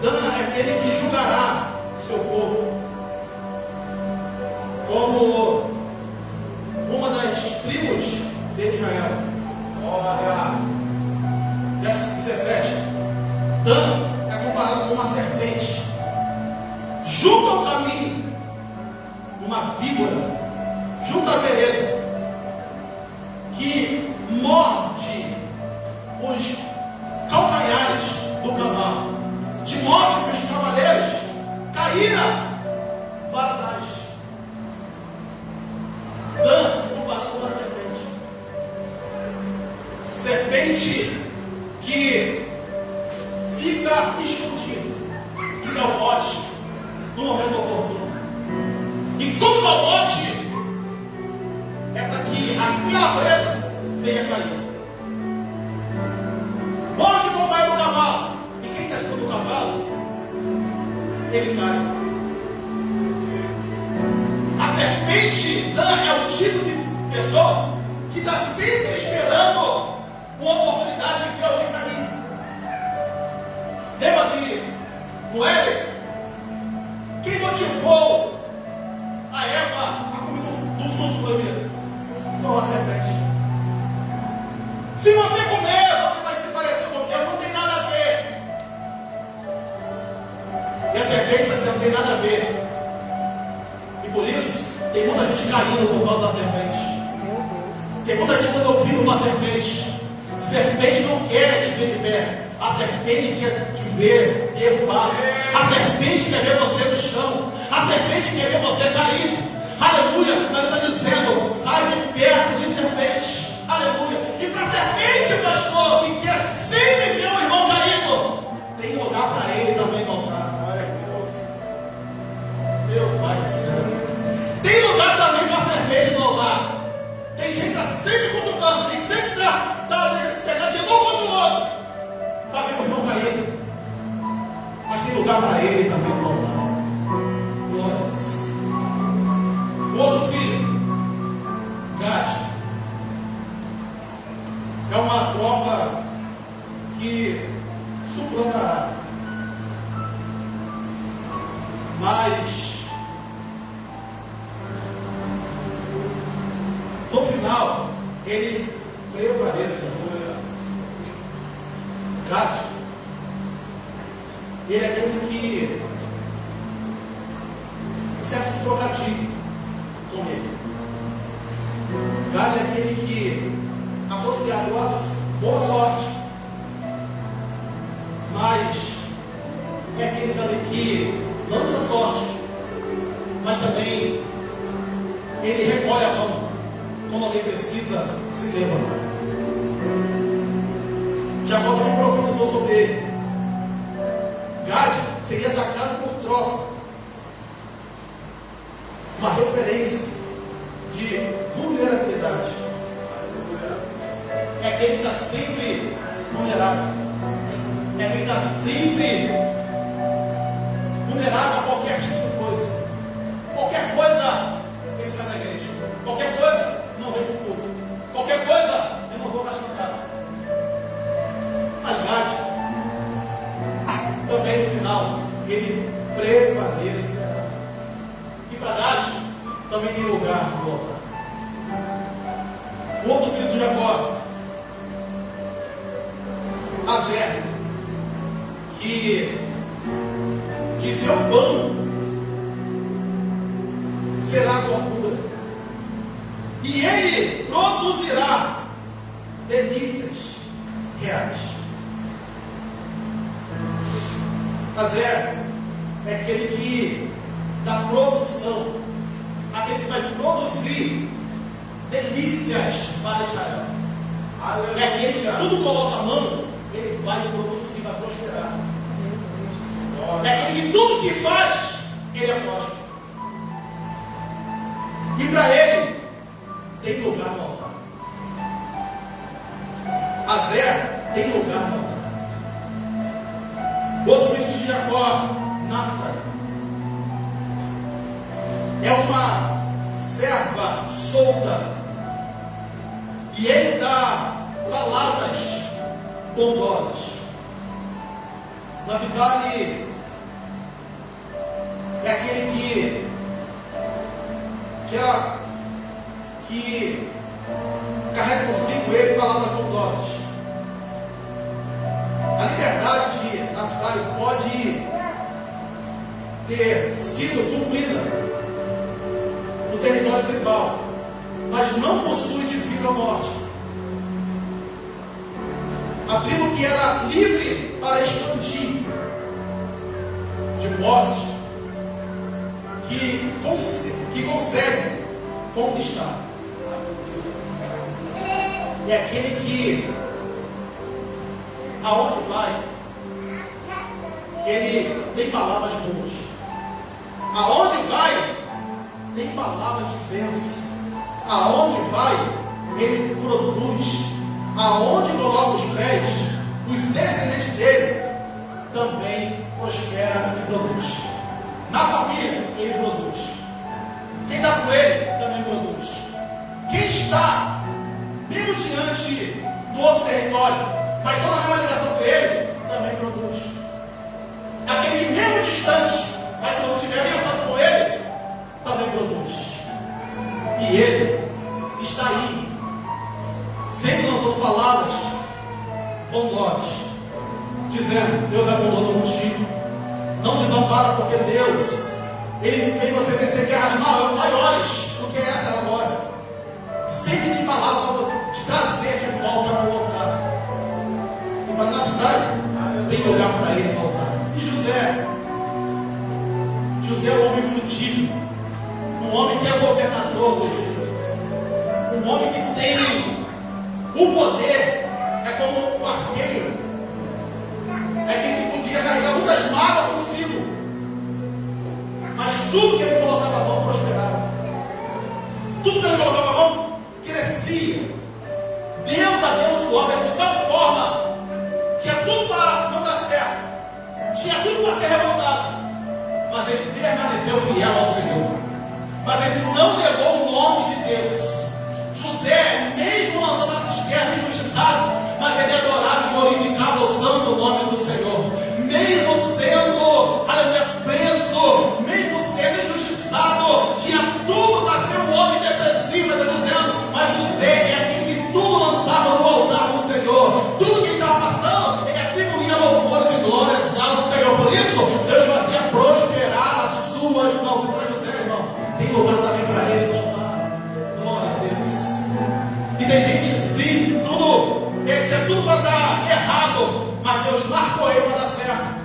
Dan é aquele que julgará seu povo como uma das tribos de Israel. Verso 17. Dan é comparado com uma serpente. Junto ao caminho, uma víbora. Junto à vereda, que morde os calcanhares do cavalo, de modo que os cavaleiros caíram para trás. Dan comparado com uma serpente. Serpente que fica escondida e dá o bote no momento oportuno. E quando dá o bote, é para que aquela presa venha cair. Morde o companheiro do cavalo. E quem está em cima do cavalo, ele cai. A serpente é o tipo de pessoa que está sempre esperando uma oportunidade de ver alguém cair. Lembra que no Éden, quem motivou a Eva a comer do fruto proibido? Foi a serpente. Se você comer, você vai se parecer com Deus, não tem nada a ver. E a serpente está dizendo: não tem nada a ver. E por isso, tem muita gente caindo por causa da serpente. Meu Deus. Tem muita gente dando ouvido uma serpente. Serpente não quer te ver de pé. A serpente quer te ver derrubar. A serpente quer ver você no chão. A serpente quer ver você cair. Aleluia. Mas está dizendo: sai de perto de serpente. Aleluia. E para a serpente, pastor, que quer sempre ver o irmão caído, tem lugar para ele também no altar. Meu Pai do céu. ele também no altar. O outro filho, Gad, é uma tropa que suplantará. Mas no final ele prevaleça. Gad, ele é aquele que certo trocadilho com ele. Gad é aquele que associado a boa sorte, mas é aquele também que lança sorte, mas também ele recolhe a mão quando alguém precisa se levantar. Jacó também profetizou sobre ele. Gad seria atacado por tropa, uma referência de vulnerabilidade. É aquele que está sempre vulnerável. É aquele que está sempre vulnerável a qualquer tipo de coisa. Qualquer coisa, ele sai da igreja. Qualquer coisa, não vem para o culto. Qualquer coisa, eu não vou mais cantar. Mas Gad, também no final, ele prevalecerá. E para Gad, também tem lugar no altar. O outro filho de Jacó, Azer, que de seu pão será a gordura, e ele produzirá delícias reais. Azer é aquele que dá produção, aquele que vai produzir delícias para Israel. É aquele que tudo coloca a mão, ele vai produzir, vai prosperar. É aquele que tudo que faz, ele é próspero. E para ele, tem lugar no altar. Azer tem lugar no altar. Outro filho de Jacó, Naftali, é uma serva solta. E ele dá palavras bondosas. Naftali é aquele que carrega consigo ele palavras bondosas. A liberdade de Naftali pode ter sido cumprida no território tribal, mas não possui de vida ou morte. A tribo que era livre para expandir de posses, que consegue conquistar. É aquele que, aonde vai, ele tem palavras boas. Aonde vai, tem palavras de bênção. Aonde vai, ele produz. Aonde coloca os pés, os descendentes dele também prosperam e produz. Na família, ele produz. Quem está com ele, também produz. Quem está mesmo diante do outro território, mas só na mesma direção que ele, também produz. Aquele que mesmo distante, mas se você estiver pensando com ele, também produz. E ele está aí, sempre lançando palavras bondosas, dizendo: Deus é bondoso contigo, não desampara, porque Deus, Ele fez você vencer guerras maiores do que essa agora. Sempre tem palavra para você te trazer de volta para o altar. E para na cidade, tem lugar para ele no altar. E José é um homem frutífero, um homem que é governador do Egito, um homem que tem o poder, é como o arqueiro, é quem que podia carregar muitas malas consigo, mas tudo que ele colocava a mão prosperava, tudo que ele colocava a mão crescia. Deus abençoava ele de tal forma, tinha tudo para não dar certo, tinha tudo para ser revoltado, permaneceu fiel ao Senhor. Mas ele não negou o nome de Deus. José, mesmo lançado na cisterna, injustiçado, mas ele adorava e glorificava o santo nome do Senhor. Mesmo sendo, aleluia, preso, mesmo sendo injustiçado, tinha tudo para ser um homem depressivo, está dizendo, mas José é aquele que tudo lançava no altar do Senhor. Tudo que ele estava passando, ele atribuía louvores e glórias ao Senhor. Por isso, Deus fazia prosperar as suas mãos. E para José, irmão, tem lugar também para ele no altar. Glória a Deus. E tem gente sim, tudo, ele tinha tudo para dar errado, mas Deus marcou ele para dar certo.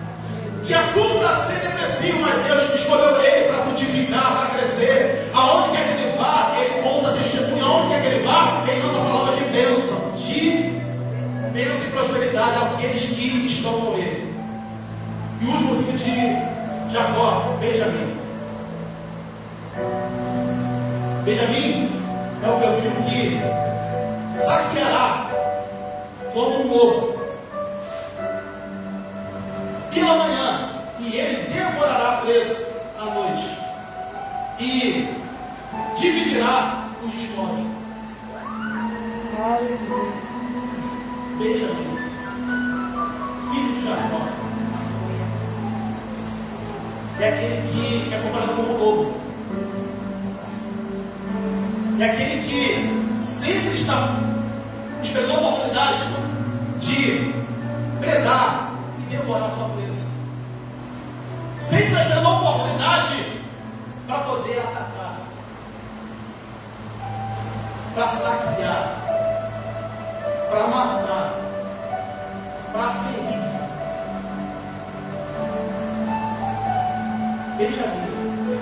Tinha tudo para ser depressivo, mas Deus escolheu ele para frutificar, para crescer. Aonde quer que ele vá, ele conta testemunho. Aonde quer que ele vá, ele lança a palavra de bênção, e prosperidade àqueles que estão com ele. E o último filho de Jacó, Benjamim. Benjamim é o meu filho que saqueará como um lobo pela manhã, e ele devorará a presa à noite, e dividirá os despojos. Aleluia. Benjamim, filho de Jacó, é aquele que é comparado com o lobo, é aquele que sempre está esperando a oportunidade de predar e devorar a sua presa. Sempre está esperando a oportunidade para poder atacar, para saquear, para matar, para ferir. Benjamim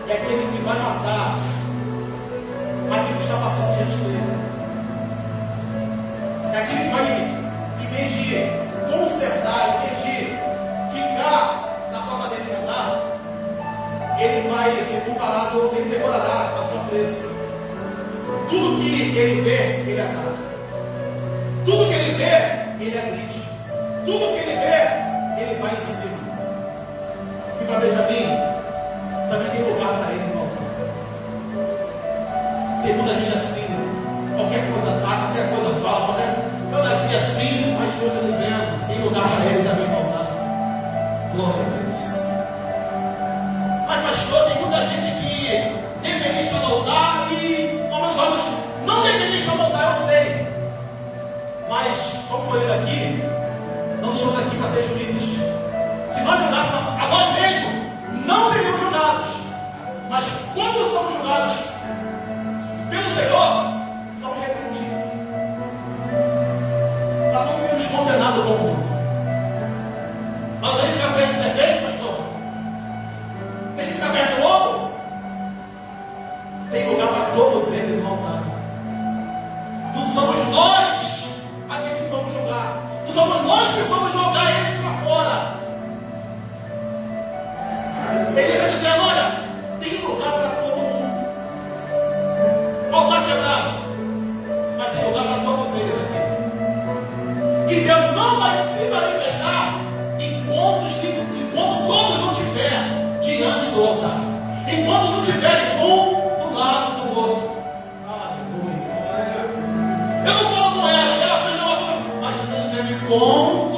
é aquele que vai matar aquilo que está passando diante dele. É aquele que vai, em vez de consertar, em vez de ficar na sua cadeira de andar, ele vai ser comparado, ele devorará a sua presa. Tudo que ele vê, ele ataca. Tudo que ele vê, ele agride. Tudo que ele vê, ele vai em cima. E para Benjamim, também tem lugar para ele, irmão. Tem muita gente assim, qualquer coisa ataca, qualquer coisa fala, eu nasci assim, mas Deus está dizendo, tem lugar para ele também voltar. Glória a Deus. Mas pastor, tem muita gente que deveria estar no altar e aos meus olhos não deveria estar no altar, eu sei. Mas, como foi lido aqui, não estamos aqui para ser juízes. Se nós julgássemos a nós mesmos, não seríamos julgados. Mas quando somos julgados pelo Senhor, somos repreendidos. Para não sermos condenados como mundo. Mas aí fica perto de serpente, pastor? Tem que ficar perto do lobo? Tem lugar para todos eles no altar. Não somos nós aqueles que vamos julgar. Não somos nós que vamos jogar eles para fora. Ele está dizendo, olha, tem lugar para todo mundo. Altar quebrado, mas tem lugar para todos eles aqui. Que Deus não vai se manifestar enquanto todos não estiverem diante do altar. Enquanto não estiverem um do lado do outro. Aleluia. Eu não falo com ela fez uma coisa, mas está dizendo, enquanto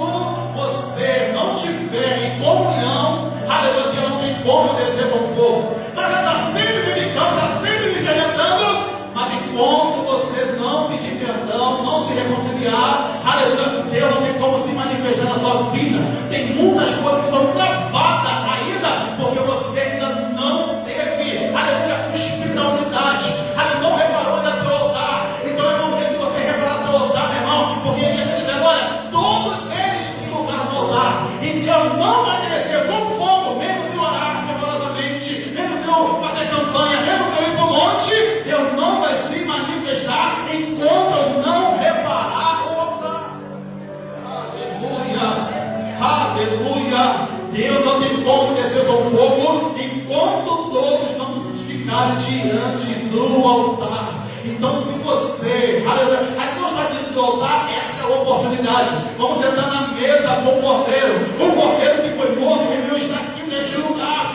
você não estiver em comunhão, aleluia, Deus não tem como descer com fogo. Mas ela está sempre me brincando, está sempre me violentando. Mas enquanto você não pedir perdão, não se reconciliar, aleluia, Deus não tem como se manifestar na tua vida. Tem muitas coisas que estão travadas ainda, porque você ainda não teve, aleluia, o espírito da unidade. Aleluia, não reparou ainda teu altar. Então é momento de você reparar teu altar, meu irmão, porque ele está dizendo, olha, todos eles têm lugar no altar. E Deus não vai descer com fogo, mesmo se orar fervorosamente, mesmo se eu fazer campanha, mesmo se eu ir para o monte, Deus não vai se manifestar enquanto eu não reparar o altar. Aleluia, aleluia. Deus não tem como descer com fogo enquanto todos não se ficarem diante do altar. Então, se você, aleluia, aí não está diante do altar, essa é a oportunidade. Vamos sentar na mesa com o cordeiro que foi morto e veio estar aqui neste lugar.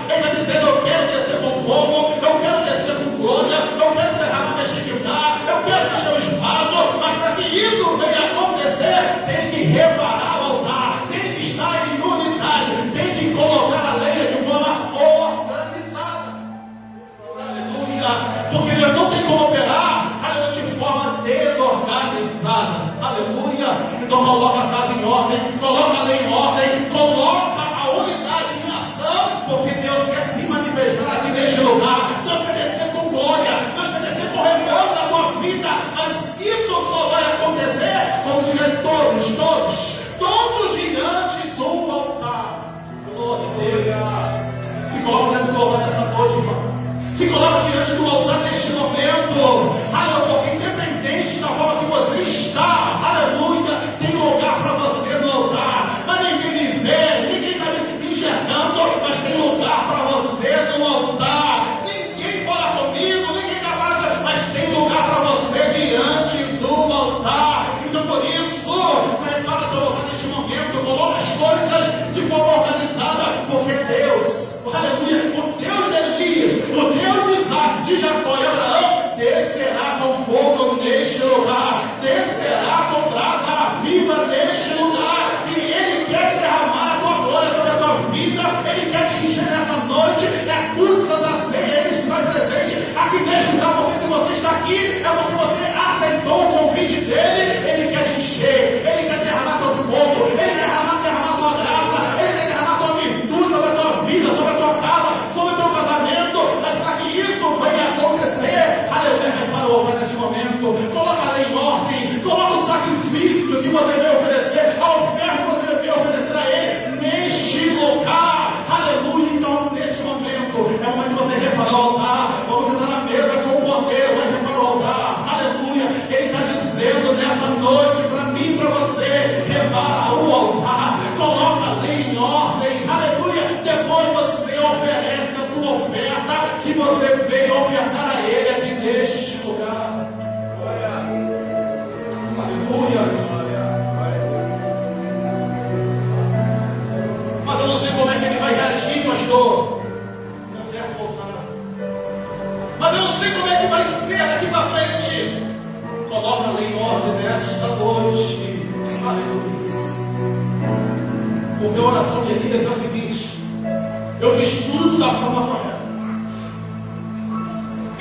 Eu fiz tudo da forma correta.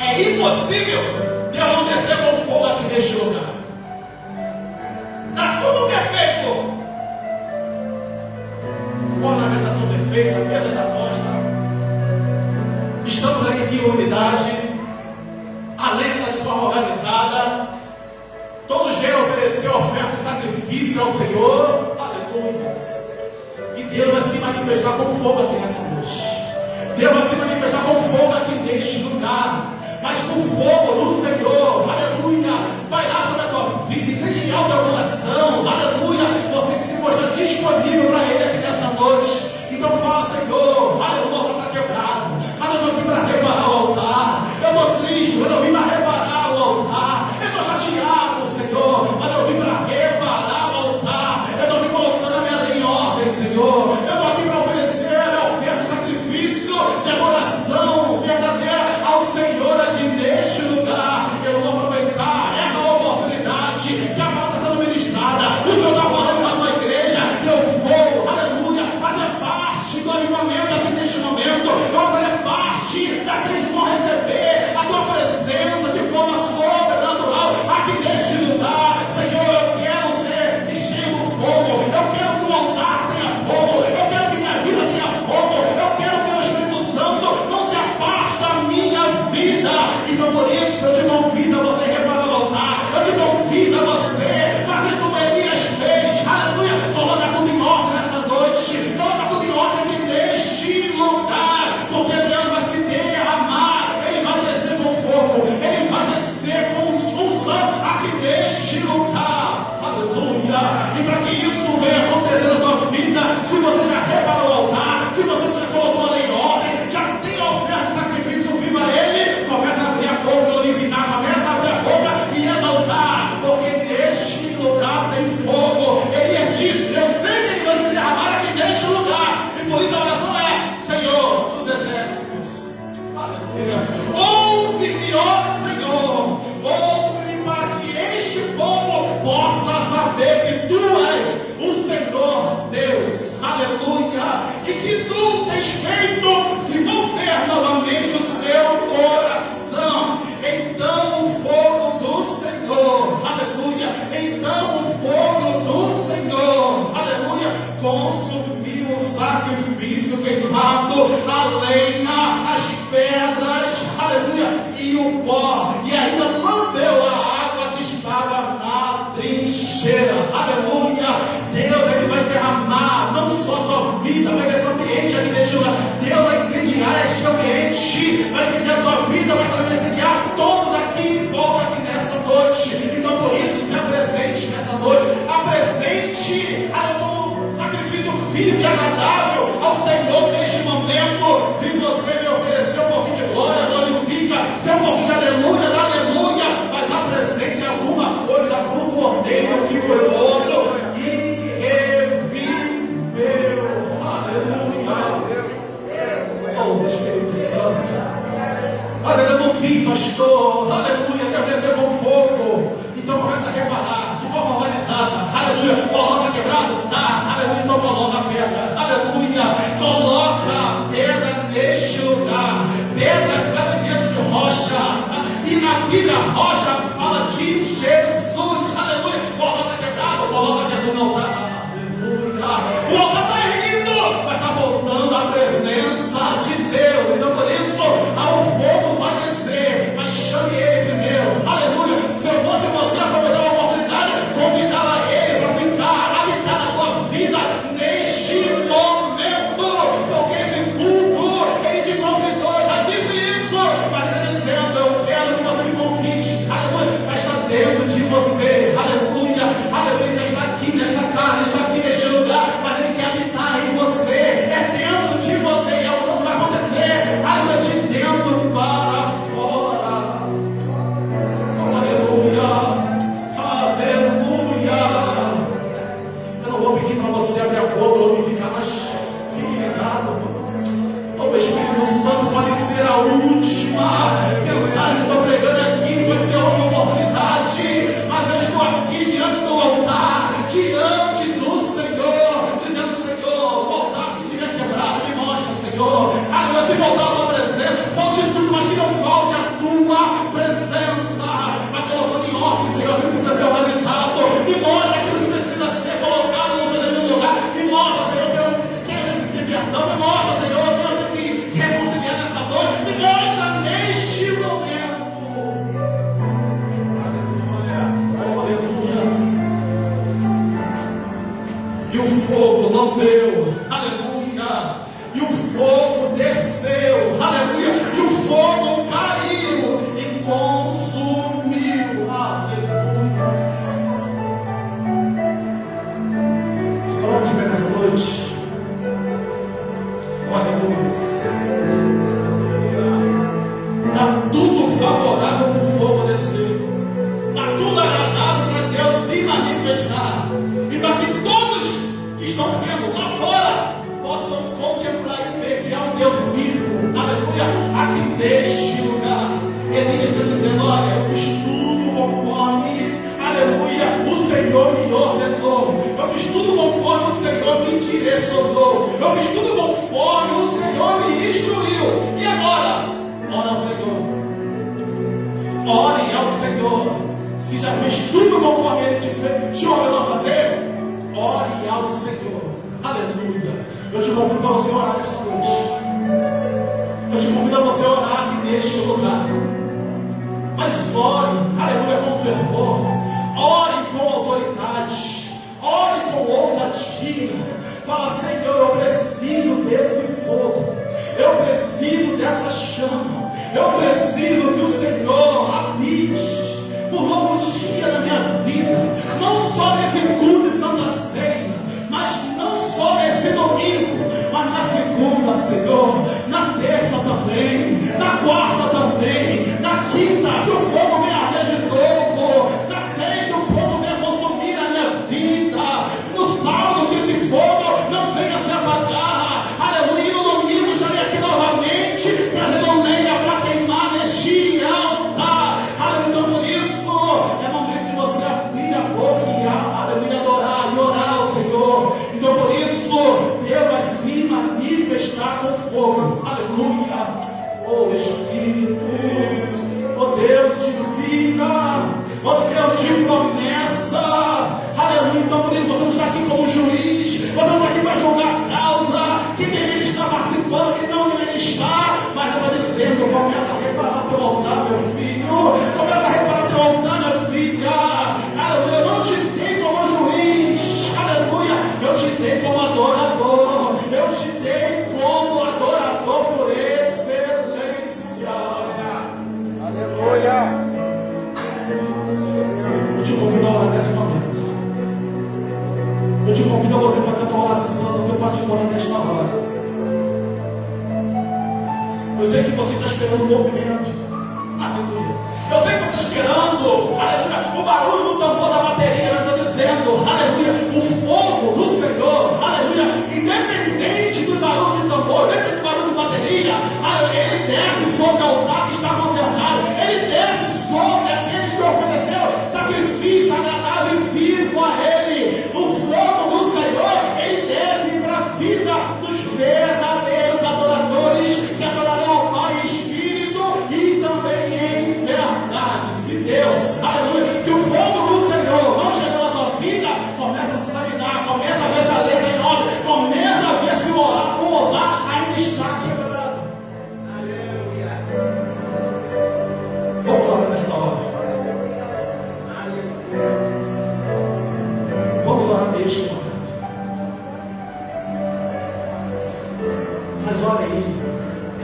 É impossível Deus não descer com fogo aqui neste lugar. Está tudo perfeito. Ornamentação perfeita, mesa da posta. Estamos aqui em unidade. A lenta de forma organizada. Todos vieram oferecer oferta e sacrifício ao Senhor. Aleluia. E Deus vai se manifestar com fogo aqui nessa noite. Deus vai se manifestar com fogo aqui neste lugar. Mas com fogo no Senhor. Aleluia. Vai lá sobre a tua vida. E seja em alta oração. Aleluia. Você que se mostra disponível para Ele aqui nessa noite. Então fala, Senhor. Aleluia. O altar está quebrado. Mas eu estou aqui para reparar o altar. Eu estou triste. Mas eu vim para reparar o altar. Eu estou chateado, Senhor. Mas eu vim para reparar o altar. Eu estou me colocando a minha lei em ordem, Senhor. Eu estou aqui para oferecer a minha oferta de sacrifício, de adoração verdadeira ao Senhor aqui neste lugar. Eu vou aproveitar essa oportunidade que a palavra está sendo ministrada. O Senhor está falando para a tua igreja. Eu vou, aleluia, fazer parte do avivamento aqui neste momento. Eu vou fazer parte daqueles que vão receber a tua presença de forma sobrenatural aqui neste lugar. Senhor, eu quero ser cheio do fogo. Eu quero que o altar tenha fogo. Eu quero que minha vida tenha fogo. Eu quero que o Espírito Santo não se aparte da minha vida. Então por isso eu te convido a você reparar o altar. Eu te convido a você fazer como Elias fez. Aleluia. Coloca tudo em ordem nessa noite. Coloca tudo em ordem aqui neste lugar. Porque Deus vai se derramar. Ele vai descer com fogo. Ele vai descer com unção aqui neste lugar. Aleluia. E para que isso venha acontecer na tua vida, se você já reparou o altar, se você já colocou a lei em ordem, já tem a oferta de sacrifício viva a Ele, começa a abrir a boca, glorificar, começa a abrir a boca e exaltar, porque neste lugar tem fogo. Ele disse: eu sei que Ele vai se derramar aqui neste lugar. E por isso a oração é: Senhor dos exércitos, aleluia, ouve-me, ó Senhor, ouve-me para que este povo possa saber que Tu és o Senhor Deus, aleluia, e que Tu tens feito se volver novamente o seu coração. Então o fogo do Senhor, aleluia, então o fogo do Senhor, aleluia, consumiu o sacrifício queimado, a lenha, as pedras, aleluia, e o pó, e ainda lambeu a água que estava na trincheira, aleluia. Deus é que vai derramar não só a tua vida, mas esse ambiente aqui neste lugar. Deus vai incendiar este ambiente, vai incendiar a tua vida, vai também incendiar todos aqui em volta aqui nessa noite. Então por isso se apresente nessa noite, apresente como sacrifício vivo e agradável ao Senhor neste momento. Se você me oferecer um pouquinho de glória, glorifica, se é um pouquinho de aleluia, aleluia, mas apresente alguma coisa para o Cordeiro que foi morto e reviveu. Aleluia. Oh, Espírito Santo. Mas ainda não vi, pastor. Aleluia. Deus desceu com fogo. Então começa a reparar de forma organizada. Aleluia. Coloca quebrado, está. Aleluia. Então coloca pedra. Aleluia. Coloca pedra neste lugar. Pedra é fragmento de rocha. E na Bíblia, rocha fala de Jesus. Aleluia. Coloca quebrado. Coloca Jesus no altar. Aleluia. O altar está erguido. Vai estar voltando a presença de Deus. Então por isso, o fogo vai descer. Mas chame Ele primeiro. Aleluia. Se eu fosse você, aproveitar a oportunidade, convidar Ele para ficar, habitar na tua vida neste momento. Porque esse culto, Ele te convidou, já disse isso. Mas está dizendo: eu quero que você me convide. Aleluia. Mas está dentro de você. Aleluia. Aleluia. Ele está aqui nesta casa, está aqui neste lugar. Mas Ele quer habitar em você. É dentro de você. E algo não vai acontecer. Aleluia. De dentro para fora. Aleluia. Aleluia. Eu não vou pedir para você abrir a boca ou me ficar mais ligado. O Espírito Santo pode ser a última mensagem que eu estou pregando aqui, pode ser a última oportunidade, mas eu estou aqui diante do altar, diante do Senhor, dizendo: Senhor, o altar se tiver quebrado, me mostra, Senhor. Se faltar a tua presença, falte tudo, mas que não falte a tua presença. Vai colocando em ordem, Senhor, aquilo que precisa ser organizado. Me mostra aquilo que precisa ser colocado no seu devido lugar. Me mostra, Senhor, que eu tenho que perdão. Me mostra, Senhor, que eu tenho que reconciliar nessa noite. Me mostra neste momento. Aleluia. E o fogo lambeu. Aleluia. E o fogo desceu. Aleluia. E o fogo caiu e consumiu. Aleluia. Coloque de pé nessa noite. Aleluia. Está tudo favorável para o fogo descer. Está tudo agradável para Deus se manifestar. E para que todos que estão vendo lá fora possam contemplar e ver que é um Deus vivo. Aleluia. Aqui neste lugar. Elias está dizendo: olha, eu fiz tudo conforme, aleluia, o Senhor me ordenou. Eu fiz tudo conforme o Senhor me direcionou. Eu fiz tudo conforme o Senhor me instruiu. E agora? Ora ao Senhor. Orem ao Senhor. Se já fez tudo conforme Ele te ordenou a fazer, ore ao Senhor. Aleluia. Eu te convido para você orar nesta noite. Eu te convido a você orar aqui neste lugar. Mas ore, aleluia, com fervor. Ore com autoridade. Ore com ousadia. Fala: Senhor, eu preciso desse fogo. Eu preciso dessa chama. Eu preciso que o Senhor habite por longo dia na minha vida. Não só nesse culto de Santa Ceia, mas não só nesse domingo, mas na segunda, Senhor, na terça também, na quarta também, na quinta, que o fogo venha arder de novo, na sexta, o fogo venha consumir a minha vida, no sábado, que esse fogo não venha se apagar, aleluia, no domingo estarei aqui novamente, trazendo lenha para queimar neste altar, aleluia. Então, por isso, é momento de você abrir a boca e, aleluia, adorar e orar ao Senhor. Então, por isso, Deus vai se manifestar com fogo, aleluia. Oh Espírito, oh Deus de vida, oh Deus de promessa, aleluia. Então, por isso, você não está aqui como juiz, você não está aqui para julgar a causa, quem deveria estar participando, quem não deveria estar, mas eu estou dizendo: começa a reparar teu altar, meu filho, começa a reparar teu altar, minha filha, aleluia. Eu não te dei como juiz, aleluia, eu te dei como adorador, eu te dei como adorador por excelência. Aleluia. Eu te convido a orar nesse momento. Eu te convido a você fazer a tua oração no teu particular nesta hora. Eu sei que você está esperando o movimento. Aleluia. Eu sei que você está esperando, aleluia, o barulho do tambor da bateria. Eu estou dizendo, aleluia, o fogo do Senhor, aleluia, independente do barulho de tambor, independente do barulho de bateria, aleluia, ele desce sobre o altar que está consertado. Ele desce sobre aqueles que ofereceram sacrifício agradável e vivo a Ele. O fogo do Senhor, ele desce para a vida dos verdadeiros adoradores que adorarão ao Pai em espírito e também em verdade. Se Deus, aleluia, que o fogo do Senhor não chegou na tua vida, começa a se examinar, começa a ver se a letra é em ordem, começa a ver se o altar ainda está quebrado. Aleluia. Vamos orar nesta hora. Vamos orar neste momento. Mas olha aí,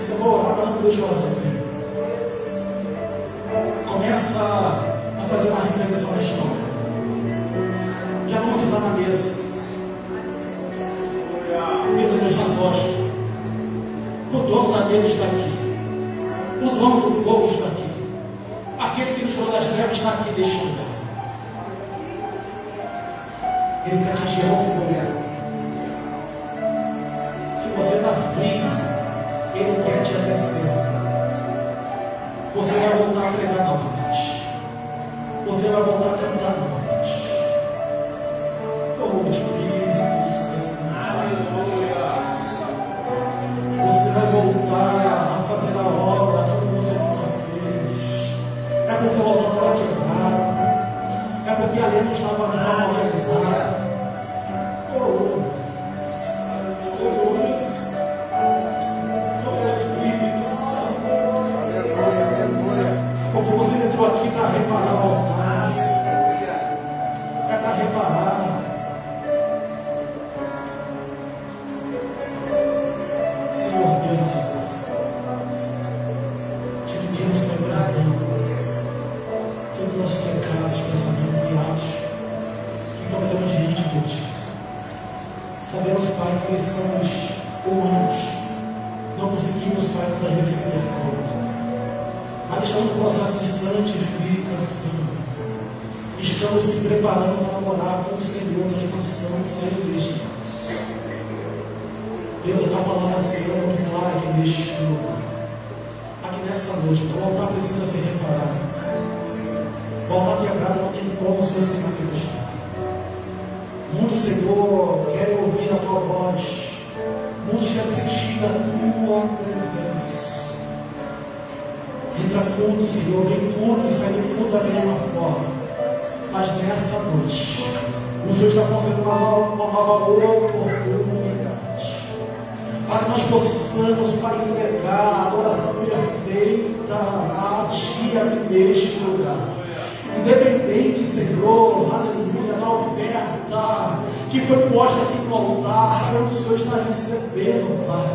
eu vou orar para não deixar sozinho. Começa a fazer uma reflexão na história. Já vamos sentar na mesa. Mesa que está posta. O dono da mesa está aqui. O dono do fogo está aqui. Aquele que nos tirou das trevas está aqui neste lugar. Ele quer te tirar o fogo. Se você está frio, Ele quer te aquecer. Você vai voltar a pregar novamente. Você vai voltar a cantar novamente. Oh Espírito Santo. Aleluia. Você vai voltar conseguimos, Pai, muitas vezes ser perfeitos. Mas estamos no processo de santificação. Estamos se preparando para morar com o Senhor nas nações celestiais. Deus, a tua palavra, Senhor, é muito clara aqui neste lugar. Aqui nessa noite, o altar precisa ser reparado. O altar quebrado não tem como o Senhor se manifestar. Muitos, Senhor, querem ouvir a tua voz. Muitos querem sentir a tua presença. Entra tudo, Senhor, vem tudo e sai tudo da mesma forma. Mas nessa noite, o Senhor está concedendo uma nova oportunidade para que nós possamos, para entregar a adoração perfeita a Ti aqui neste lugar. Independente, Senhor, aleluia, da oferta que foi posta aqui no altar, quando o Senhor está recebendo, Pai.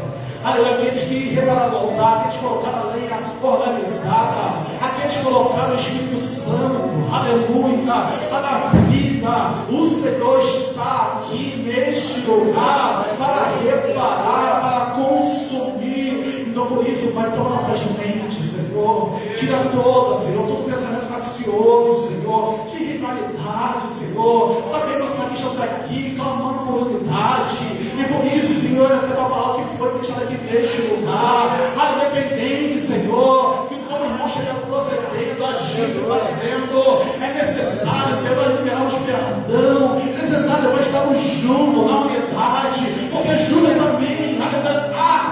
Aleluia, aqueles que repararam o altar, aqueles que colocaram a lenha organizada, aqueles que colocaram o Espírito Santo, aleluia, para a vida, o Senhor está aqui neste lugar para reparar, para consumir. Então, por isso, Pai, toma nossas mentes, Senhor, tira toda, Senhor, todo pensamento faccioso, Senhor, de rivalidade, Senhor. Sabemos que estamos aqui clamando por unidade, e por isso, Senhor, é a tua palavra que foi deixada aqui neste lugar, independente, Senhor, que o teu irmão esteja procedendo, agindo, fazendo, é necessário, Senhor, nós liberarmos perdão, é necessário nós estarmos juntos na unidade, porque Judas também,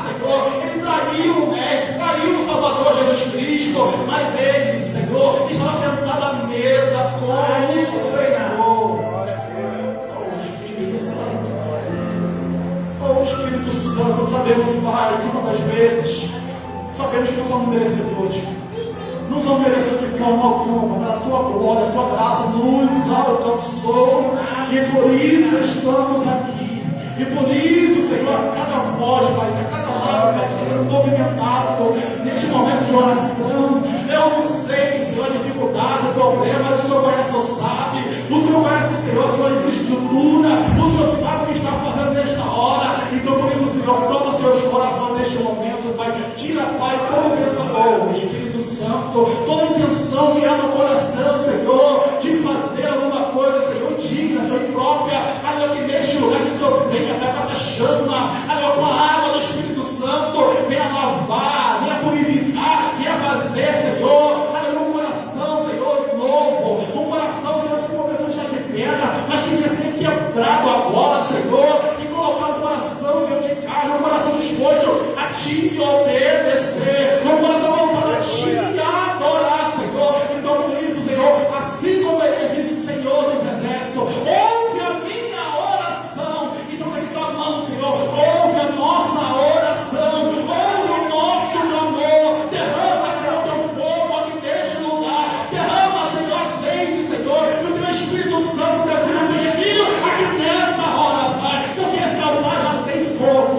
Senhor, ele traiu o Mestre, traiu o Salvador Jesus Cristo, mas ele, Senhor, estava sentado à mesa com o Senhor. Oh, Espírito Santo, sabemos, Pai, que muitas vezes sabemos que não somos merecedores. Não somos merecedores de forma alguma, pela tua glória, a tua graça nos alcançou, e por isso estamos aqui. E por isso, Senhor, cada voz, Pai, cada lado, Pai, está sendo movimentado neste momento de oração. Eu não sei, Senhor, a dificuldade, o problema, o Senhor conhece, o Senhor sabe. O Senhor conhece, Senhor, a sua estrutura. O Senhor sabe o que está fazendo nesta hora. Então, por isso, Senhor, toma seus corações neste momento, Pai. Tira, Pai, toda intenção, Espírito Santo, toda intenção que há no coração, Senhor, de fazer alguma coisa, Senhor, digna, Senhor, própria, que neste lugar que o Senhor venha, Pai, com essa chama, com a água do Espírito Santo, venha lavar, venha purificar, venha fazer, Senhor, um coração, Senhor, novo, um coração, Senhor, que não está de pedra, mas que venha ser quebrado agora, Senhor, e colocar um coração, Senhor, de carne, um coração disposto a Te obedecer, um coração voltado a Te adorar, Senhor. Então, por isso, Senhor, assim como Ele disse, o Senhor dos Exércitos, ouve a minha oração. Então, Ele clamando, Senhor, ouve a nossa oração, ouve o nosso clamor, derrama, Senhor, teu fogo aqui neste lugar, derrama, Senhor, azeite, Senhor, e o teu Espírito Santo derrama o teu Espírito aqui nesta hora, Pai, porque esse altar já tem fogo.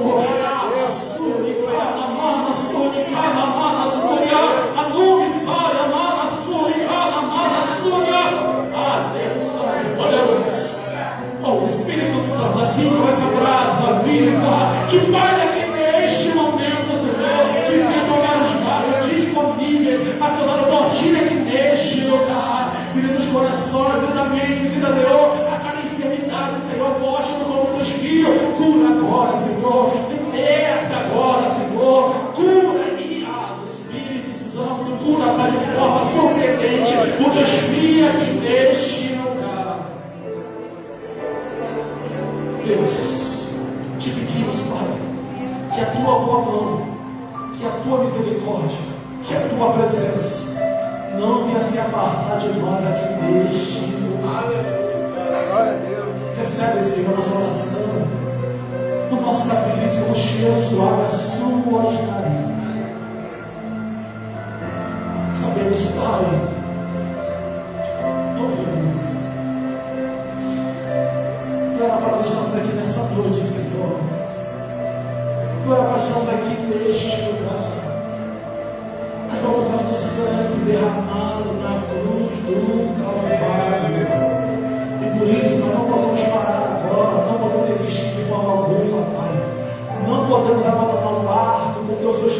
Oh, Espírito Santo, assim com essa brasa viva, que vai aqui neste momento, Senhor, que venha tomar os vasos disponíveis, a Senhora tortilha aqui neste lugar, vida nos corações, vida da mente, vida, Senhor, a cada enfermidade, Senhor, posta no corpo dos filhos, cura agora, Senhor, liberta agora, Senhor, cura Espírito Santo, cura, Pai, de forma surpreendente, o teus filhos aqui neste lugar. Deus, te pedimos, Pai, que a tua boa mão, que a tua misericórdia, que a tua presença não venha se apartar de nós aqui neste lugar. Glória a Deus. Recebe, Senhor, nossa oração, no nosso sacrifício como cheiro suave às suas narinas. Sabemos, Pai, glória, Pai, nós estamos aqui nessa noite, Senhor. Glória, Pai, estamos aqui neste lugar. Nós vamos por causa do sangue derramado na cruz do Calvário. E por isso nós não podemos parar agora, não podemos desistir de forma alguma, Pai. Não podemos abandonar o barco, porque o Senhor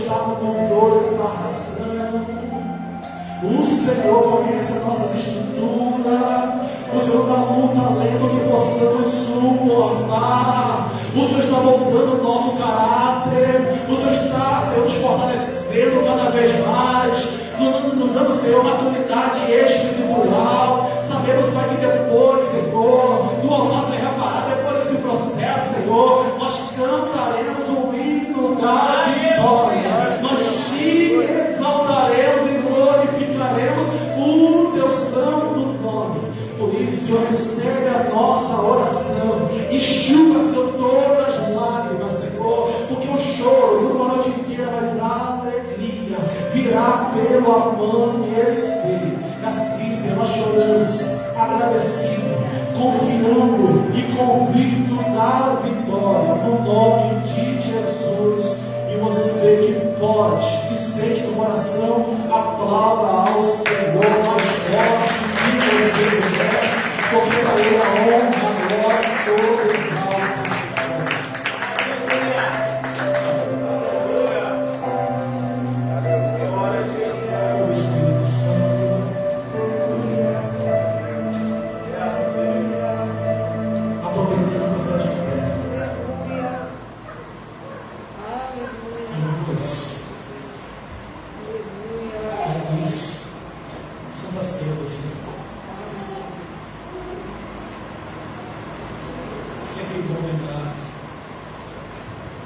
Senhor conhece as nossas estruturas. O Senhor dá muito talento que possamos suportar. O Senhor está moldando o nosso caráter. O Senhor está, Senhor, nos fortalecendo cada vez mais. Nos dando, Senhor, maturidade espiritual. Sabemos, Pai, que depois, Senhor, do altar ser reparado, depois desse processo, Senhor, nós cantaremos o hino da vitória. Nós te exaltaremos e glorificaremos o teu santo nome. Por isso, Senhor, recebe a nossa oração. Enxuga, Senhor, todas as lágrimas, Senhor, porque o choro dura uma noite inteira, mas a alegria virá pelo amanhecer. Assim, Senhor, nós choramos, agradecidos, confiando e convicto da vitória, no nome de Jesus. E você que pode e sente no coração, aplauda ao Senhor mais forte que você quiser, porque para Ele a honra, a glória, toda exaltação.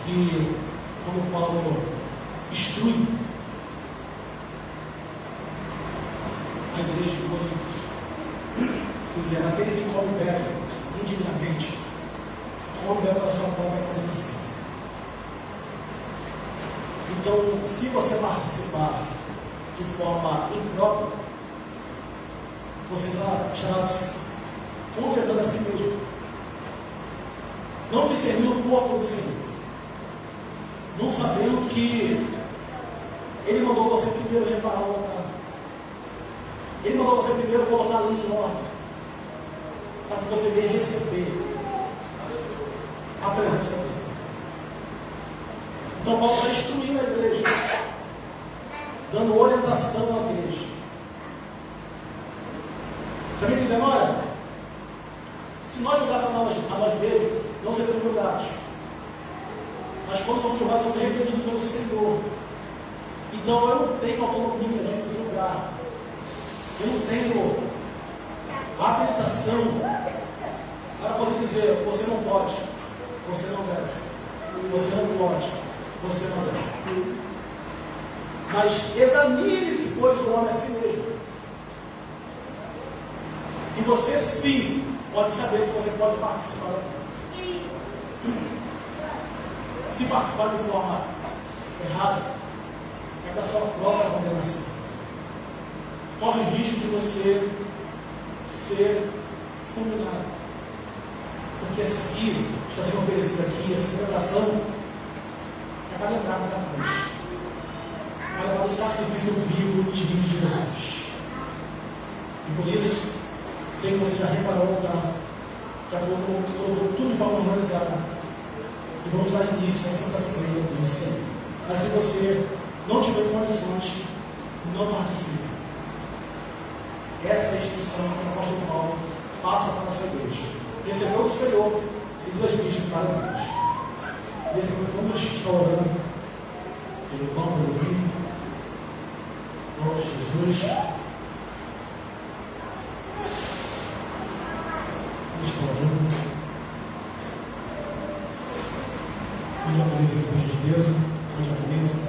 Que, como Paulo instrui a igreja de Corinto, dizendo: aquele que come e bebe indignamente, come e bebe na sua própria condenação. Então, se você participar de forma imprópria, você estará condenando a si mesmo, não discernindo o corpo do Senhor, não sabendo que Ele mandou você primeiro reparar o altar. Ele mandou você primeiro colocar a linha em ordem, para que você venha receber a presença dele. Então Paulo está instruindo a igreja, dando orientação à igreja. Também dizendo: olha, se nós julgássemos a nós mesmos, não seremos julgados. Mas quando somos julgados, somos repreendidos pelo Senhor. Então eu não tenho autonomia de julgar. Eu não tenho habilitação para poder dizer: você não pode, você não deve, você não pode, você não deve. Mas examine-se, pois, o homem a si mesmo. E você sim pode saber se você pode participar. Se participar de forma errada, é da sua própria condenação. Corre o risco de você ser fulminado. Porque essa aqui, está sendo oferecida aqui, essa celebração, é para lembrar da cruz. Para lembrar do sacrifício vivo de Jesus. E por isso, sei que você já reparou, já colocou tudo de forma organizada. E vamos dar início à Santa Ceia do Senhor. Mas se você não tiver condições, não participe. Essa é a instrução que o apóstolo Paulo passa para a nossa igreja. Recebeu do Senhor e transmite para a igreja. E esse foi como a gente está orando pelo pão, pelo vinho, em nome de Jesus. Está orando. Hoje a polícia de Deus, hoje a polícia.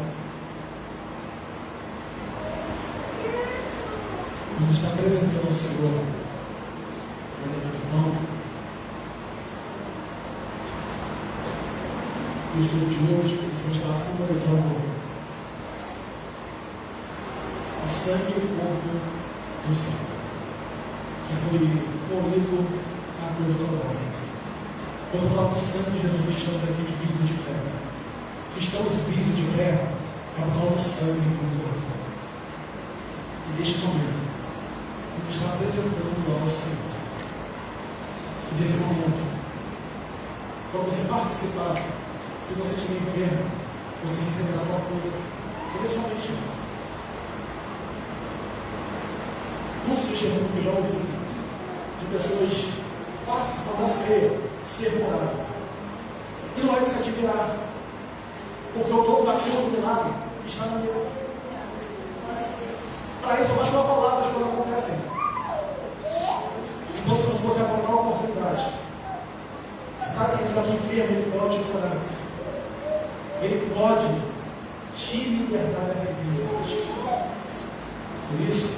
Nos está apresentando ao Senhor, irmão. E o Senhor de hoje, o Senhor está simbolizando o sangue e o corpo do Senhor, que foi polido na cruz do Calvário. Pelo próprio sangue de Jesus, estamos aqui vivos de pé. Se estamos vivos de pé, é por causa do sangue do corpo. E neste momento, Ele está apresentando ao Senhor. E nesse momento, quando você participar, se você estiver enfermo, você receberá uma cura. Ele somente já ouvi de pessoas participando da ceia, ser curado. E não vai se admirar, porque o topo daquilo do milagre está na mesa. Para isso, eu baixo uma palavra as coisas acontecem. Então, se você apontar uma oportunidade, se está aqui enfermo, ele pode curar. Ele pode te libertar dessa enfermidade. Por isso,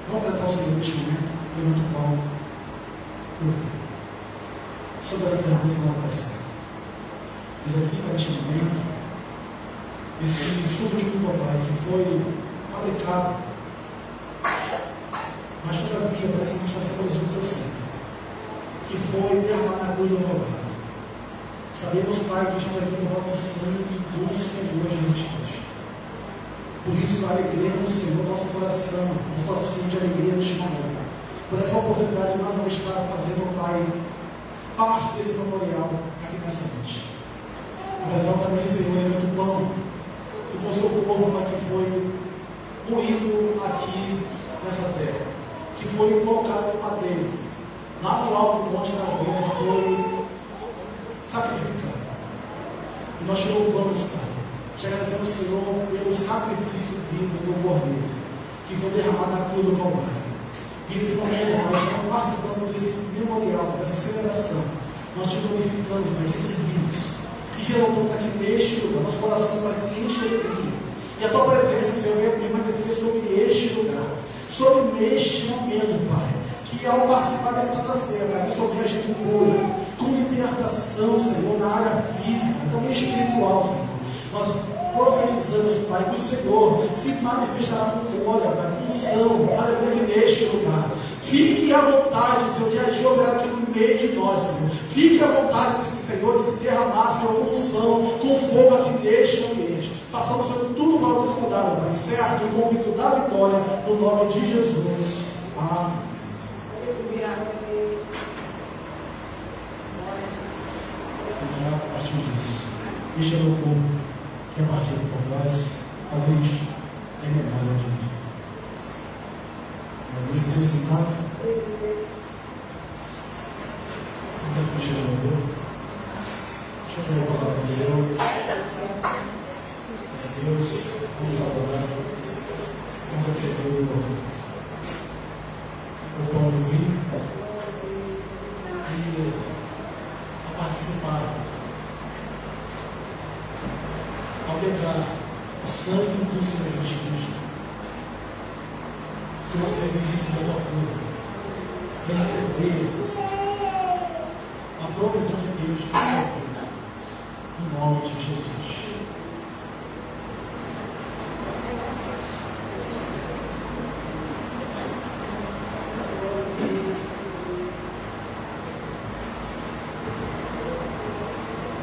vamos tratar o Senhor neste momento, levanta o pau, sobre a liderança da oração. Mas aqui, neste momento, esse suco de papai que foi fabricado, mas todavia parece que está sendo o teu sangue, que foi derramado na cruz do Calvário. Sabemos, Pai, que estamos aqui no nosso sangue do Senhor Jesus Cristo. Por isso, a alegria no Senhor, nosso coração sentir alegria neste momento. Por essa oportunidade, mais uma vez, para fazer, Pai, parte desse memorial aqui nessa noite. Mas também, Senhor, elemento do pão, que foi o seu corpo, Pai, que foi moído aqui nessa terra, que foi colocado no madeiro, lá no alto do Monte Caveira, foi sacrificado. E nós te louvamos, Pai. Te agradecemos, Senhor, pelo sacrifício vivo do Cordeiro, que foi derramado na cruz do Calvário. E nesse momento, nós estamos participando desse memorial, dessa celebração. Nós te glorificamos, nós te servimos. E Jesus, estamos aqui neste lugar, nosso coração vai se encher de alegria. E a tua presença, Senhor, vai permanecer sobre este lugar, sobre este momento, Pai. Que ao participar dessa Santa Ceia, Pai, que sofreu esta cura, com libertação, Senhor, na área física, também espiritual, Senhor. Nós profetizamos, Pai, que o Senhor se manifestará com glória, Pai, com unção, aleluia, neste lugar. Fique à vontade, Senhor, de agir operar aqui no meio de nós, Senhor. Fique à vontade, Senhor, de se derramar, Senhor, com unção, com fogo aqui neste ambiente. Passamos, Senhor, tudo para o nosso cuidado, Pai, certo? E convicto da vitória, no nome de Jesus. Amém. A partir disso, este é o meu povo, que a partir do povo fazer isto em memória de mim. Vamos sentar. Enquanto que chega o meu, deixa eu colocar para o Senhor. Deus, vamos adorar. Vamos pedir o pão do vinho e a participar. Ao pegar o sangue do Senhor Jesus Cristo, que você vivesse da tua cura, e receber a provisão de Deus que foi feita, em nome de Jesus.